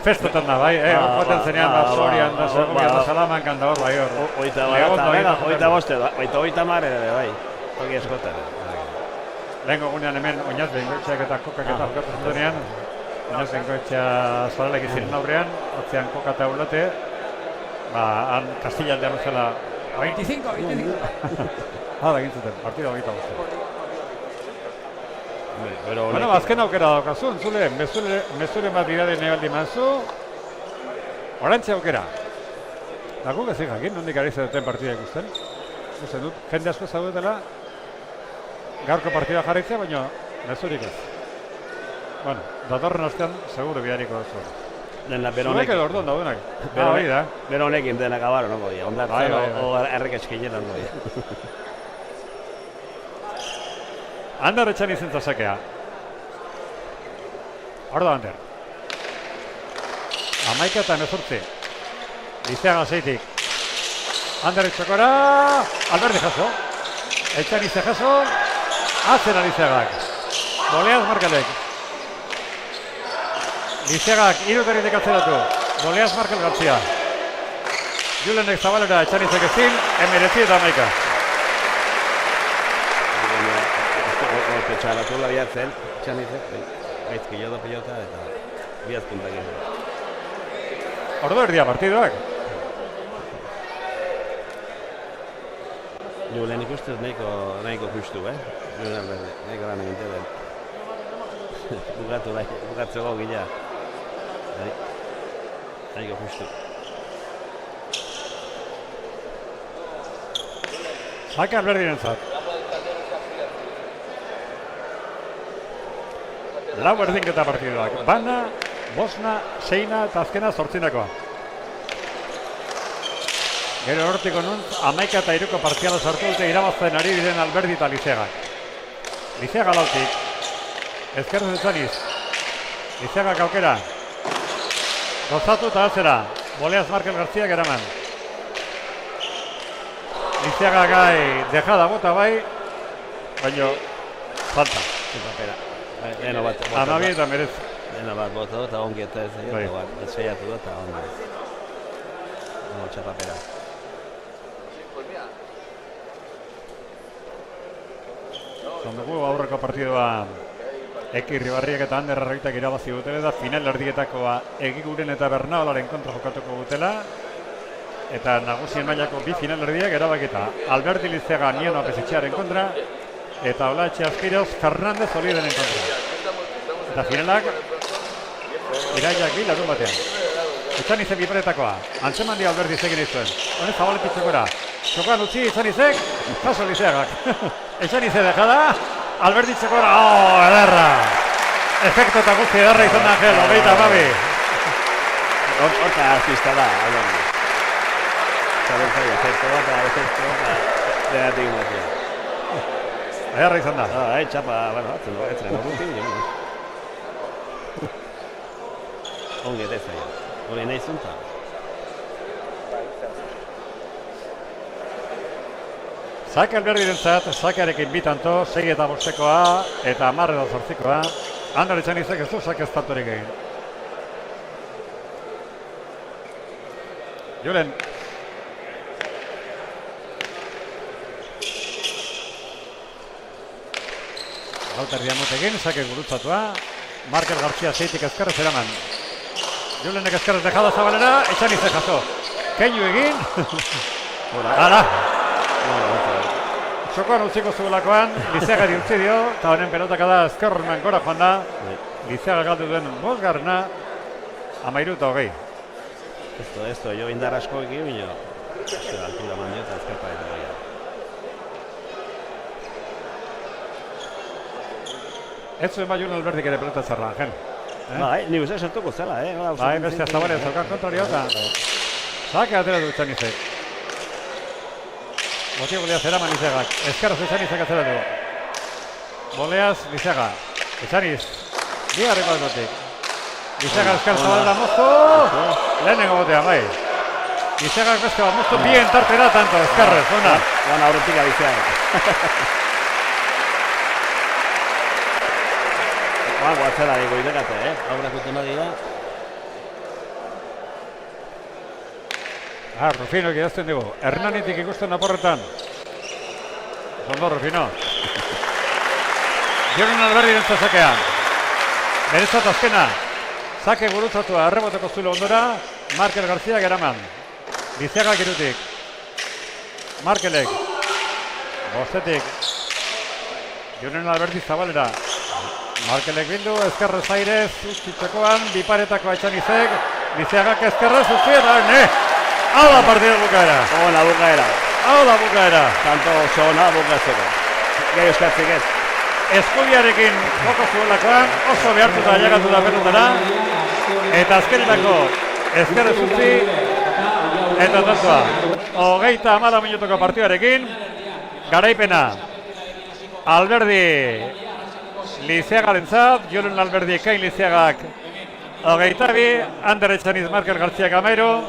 Festotan da, bai, joaten zenean da Sorian, da Segovian, da Salamankan da hor, bai hor. 30 ere, bai, toki eskotan. Lehenko gunean hemen Oinaz Bengoetxeak eta Kokak eta jokatu zutenean, Oinaz Bengoetxea Zoralek iziren aurrean, atzean Koka eta Ulate, han Kastillaldean uzela 25. Hala egin zuten, partida 25. Bueno, azken aukera daukazu, entzule, mezuren bat bidade nebaldi mazu, orantxe aukera. Da guk ezin jakin, nondik ari zeduten partida ikusten. Uste dut, jende asko zaudetela, gaurko partida jarraitzea, baina mezurik ez. Bueno, datorren astean, seguro bidariko duzu. Zuek edo orduan daudenak. Bero honekin denak abaro, no godia. Ondartzen, errek eskinera, no godia. Ander Etxanizen zasakea. Hor da Ander. 11:18. Lizeaga zeitik. Ander txokora. Alberdi jaso. Etxanize jaso. Atzera Lizeagak. Boleaz Markelek. Lizeagak iruteritik atzeratu. Boleaz Markel Gartzia. Julenek Zabalera Etxanizek ezin. 19:11. Txaratu labiatzen, Etxanizek. Gaizki jo da pilota eta biaz puntak egin. Ordu erdia partiduak. Julen ikustez nahiko justu, Julen Alberdi, nahiko lan egin den. Bukatzeko gila. Nahiko justu. Sake Alberdiren zat. Lau erdinketa partiduak. Bana, bosna, seina eta azkena 8-nakoa. Gero hortiko nuntz, 11:3 partziala sartu dute irabazten ari diren Alberdi eta Lizeagak. Lizeaga lautik. Ezkerrez Etxaniz. Lizeagak aukera. Gozatu eta atzera. Boleaz Markel Garziak eraman. Lizeaga gai dejada bota bai, baino falta. Eno bat. Amabi eta merez. Eno bat bota eta ongi eta ez egin, eta seiatu da eta ongi. Eno txapapera. Zondugu aurreko partidua Eki Ribarriak eta Ander Arraitak irabazi dutela da final erdietakoa Egiguren eta Bernaolaren kontra jokatuko dutela eta nagusien mailako bi final erdiak erabakita Alberdi Lizeaga Nieno Apesitxearen kontra eta Olatxe Azpiroz Fernandez Olideren kontra. Eta finalak iraiak bi larun batean. Etxanizek biparetakoa, antzeman dio Alberdi zegin izuen. Honez Zabaletik txokora. Txokoan utzi Etxanizek, jaso Lizeagak. Etxanize dejada, Alberdi txokora, ederra! Efekto eta guzti ederra izan da Angel, 22. Horta artista da, Alberdi. Zabeltzaia, efekto bat eta efekto bat denatik mazia. Ederra izan da. Txapa, batzen horretin, ongi eta zaila. Hori nahi zunta. Sake Alberdiren zat, sakearekin bitanto, 6:5 eta 10:8. Ander Etxanizek ez du sake ez tantorik egin. Julen. Lauterria motekin, sake gurutzatua. Markel Gartzia zeitik ezkerrez eraman. Julenek ezkerrez dejada Zabalera, Etxanizek jaso. Keinu egin. Hala. Txokoan utziko zuelakoan, Lizeagari utzi dio, eta honen pelotaka da ezkerreman gora joan da. Lizeaga galdu duen 5. 13:20. Esto, jo indar asko ekin, bino. Altura mandio eta ezkerpa eta goia. Ez zuen bai Julen Alberdik ere pelota zerran, Jen. Bai, ni uste sortuko zela, Bai, beste Zabalen zaukan kontrario eta sake atera du Etxanizek. Botio Boleaz eraman Lizeagak, ezkerraz Etxanizek atzera du. Boleaz Lizeaga, Etxaniz, bigarreko aldotik. Lizeaga ezker Zabalera moztu, lehenengo botean, bai. Lizeagak beste bat moztu, bien tartera tanto, ezkerrez, ona. Oan aurretik Lizeaga. Guatzela digo idekate, aurrakuten badira. Rufino idazten dugu, Hernanitik ikusten naporretan. Zondo Rufino. Julen Alberdiren zakean. Berezat azkena. Zake gurutzatua erreboteko zulo ondora. Markel Garziak eraman. Lizeagak irutik. Markelek. Bostetik. Julen Alberdi Zabalera. Markelek bildu, ezkerrez airez, utzitzekoan, biparetako Etxanizek, Lizeagak ezkerrez utzi eta hau da partida bukaera. Ona bukaera. Hau da bukaera. Tanto oso ona bukatzeko. Gehi eskatzik ez. Eskubiarekin joko zuelakoan, oso behartuta llegatu da pelotara, eta azkenerako ezkerrez utzi, eta tantoa. 34 minutoko partidarekin, garaipena. Alberdi Lizeagarentzat, Julen Alberdi Ekain Lizeagak 22, Ander Etxaniz Markel García Gamero.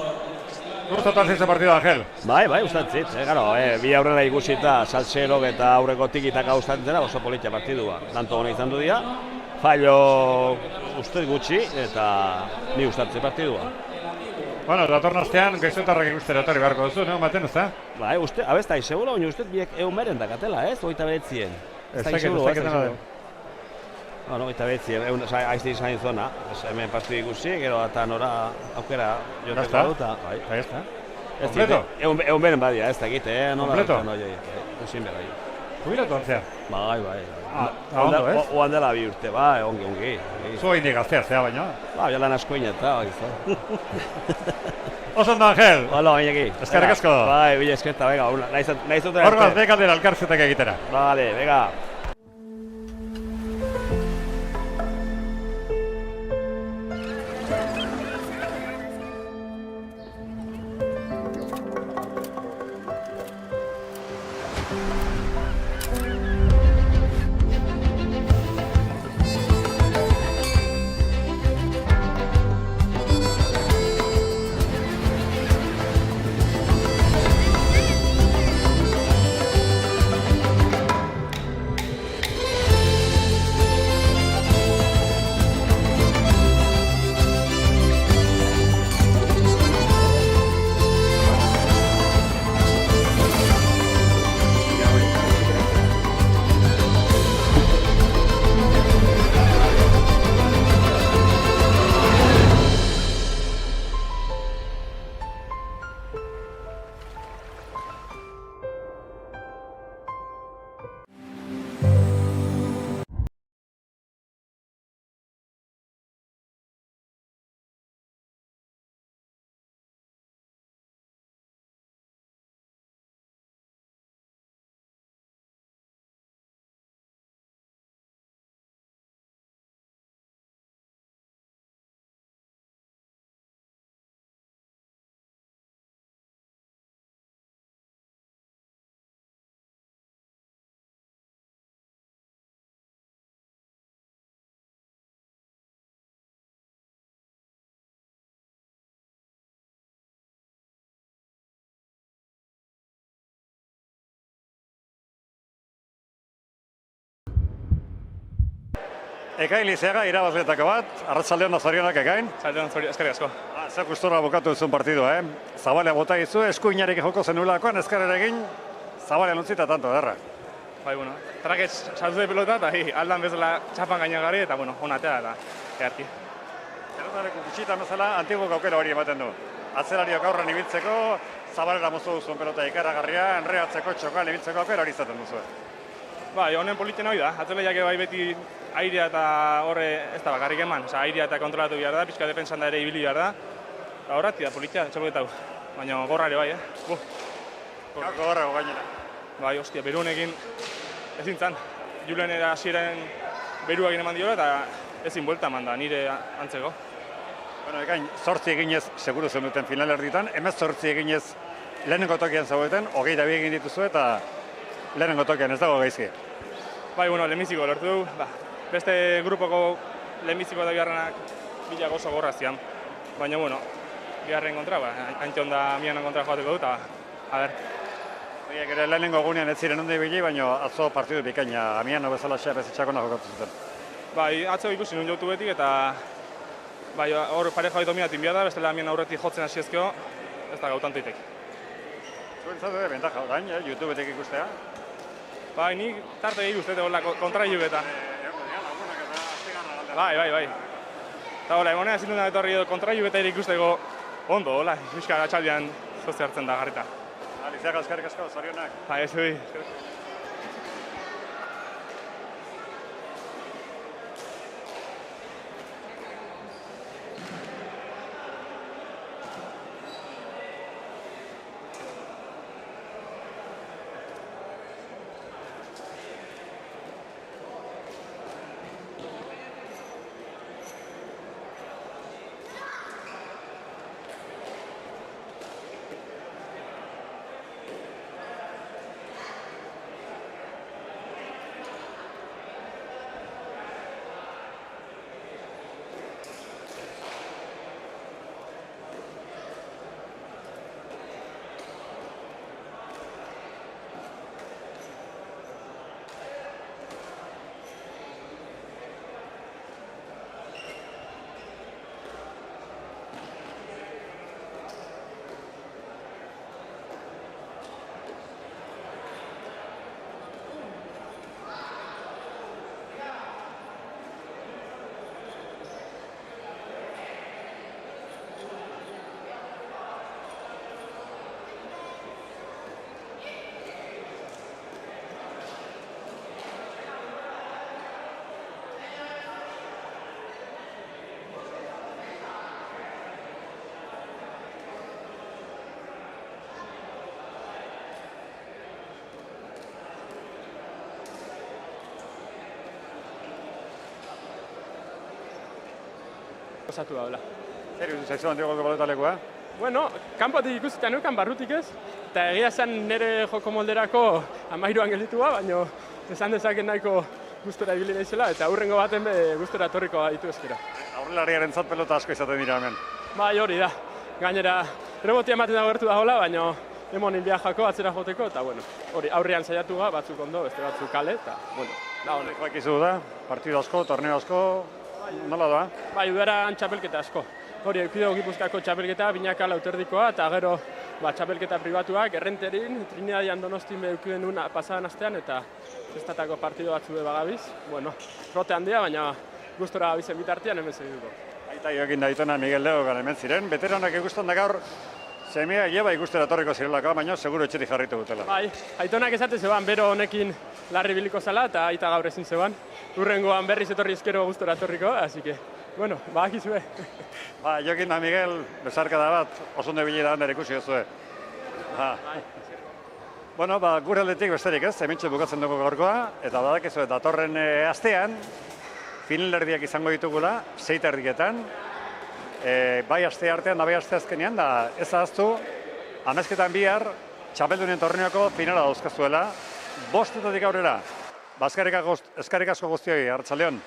Gustatu alzitze partidu, Angel? Bai, ustantzit, bi aurrela ikusita, Salzerok eta aurreko tikitaka ustantzera oso politia partidua. Tanto hona izan du dira, fallo uste gutxi eta ni ustatze partidua. Bueno, datorren astean, gaiztotarrak ikustera etorri beharko duzu, no? Maten, ez da? Bai, abez da izegula, baina uste biek egun beren dakatela, ez? 29. Ez dakit dena den. Bueno, 29, aizti izan zona, hemen partidu ikusi, gero eta nora aukera joteko baduta. Bai, ez da. Kompleto? Egun beren badia, ez dakit, Kompleto? Ezin bera. Jubilatu antzea? Bai. Ondo, ez? Oan dela bi urte, bai, ongi. Zu indik gaztea zea baina. Bai, lan asko ineta, Oso ondo, Angel! Hola, bainaki. Eskerrik asko. Bai, bila eskerta, venga, nahiz dut Horgaz, bekaldera elkarzetak egitera. Vale, venga. Ekain Lizeaga irabazletako bat, arratsaldeon da zorionak Ekain. Arratsaldeon, eskerrik asko. Zer gustora bukatu duzun partidua, Zabalea bota dizu, eskuinarekin joko zenulakoan, eskarrera egin, Zabalea utzita tanto derra. Bai, traketx saltu de pelota eta aldan bezala txapan gainagari eta, onatea eta eharki. Pelotareko gutxitan bezala, antiguo aukera hori ematen du. Atzelariok aurren ibiltzeko, Zabalera mozu duzuen pelota ikaragarria, enreatzeko, txokan ibiltzeko aukera hori izaten duzu. Bai, honen politen hori da, atzelaiak bai beti airea eta horre ez da bakarrik eman, airea eta kontrolatu behar da, pixka defensan da ere ibili behar da. Horrati da, politia, txaluketau, baina gorrare bai, Gako gorrago gainera. Bai, ostia, berunekin ezin zan. Julen era hasieren beruakin eman diola eta ezin buelta eman da, nire antzeko. Bueno, Ekain, 8 eginez seguru zen duten finalerditan, 18 eginez lehenengo tokian zaudeten, 22 egin dituzu eta lehenengo tokian ez dago gaizki. Bai, lehenbiziko lortu dugu, beste grupoko lehenbiziko eta biharrenak bilak oso gorra zian. Baina, biharren kontra, haintion da mianan kontra joateko dut, a ber. Horiek ere lehenengo gunean ez ziren ondo ibili, baina atzo partidu bikaina, Amiano bezala xea bezitzakona jokatu zuten. Bai, atzo ikusi nun jotu betik eta hor pareja hori dominatin bihar da, bestela Amian aurretik jotzen hasi ezkeo, ez da gautantu itek. Zuentzatu ere, bentaja orain, YouTubeetik ikustea? Bai, nik tarte gehi guztetan hola kontra jugeta. Bai. Eta hola, egonea ezin duna etorri edo kontra jugeta ere ikusteko ondo, hola, iska atxaldian zoze hartzen da garrita. Lizeaga eskerrik asko, zorionak. Bai, ez du. osatu daula. Zer iruditzen zaizu Antigoko pelotalekua? Bueno, kanpotik ikusita neukan, barrutik ez, eta egia zen nire joko molderako 13an gelditua, baina esan dezaken nahiko gustora ibili naizela, eta hurrengo baten gustora etorriko ditu ezkera. Aurrelariaren zat pelota asko izaten dira hemen. Bai, hori da. Gainera, rebotia ematen da gertu da hola, baina emonin biajako, atzera joteko, eta bueno, hori aurrean saiatu ga, batzuk ondo, beste batzuk kale, eta bueno, da honek. Bakizu da, partido asko, torneo asko, nola da? Bai, udaran txapelketa asko. Hori, eukido Gipuzkoako txapelketa, Binaka Lauterdikoa, eta gero txapelketa pribatuak, Errenterin, Trinidadian Donostin eukiden una pasadan astean, eta zestatako partido batzu bagabiz. Bueno, rote handia, baina gustora gabizen bitartean hemen segituko. Aita joekin daitona Miguel Leo hemen ziren, veteranak ikusten da gaur, semea lleba ikustera etorriko zirelako, baina seguro etxetik jarritu dutela. Bai, aitonak esate zeban, bero honekin larri biliko zala, eta aita gaur ezin zeban. Urrengoan berriz etorri ezkero gustora etorriko, así que, bueno, badakizue. Ba, jokin da Miguel, bezarka da bat, osondo bilera handera ikusi duzue. Bueno, ba, gure aldetik besterik ez, hementxe bukatzen dugu gaurkoa, eta badakizu, datorren astean, finalerdiak izango ditugula, 6:00-etan, bai aste artean da bai aste azkenean, da ez ahaztu, amezketan bihar, txapeldunen torneoko finala dauzkazuela, 5:00 aurrera. Ba, eskerrik asko guztioi, arratsaldeon.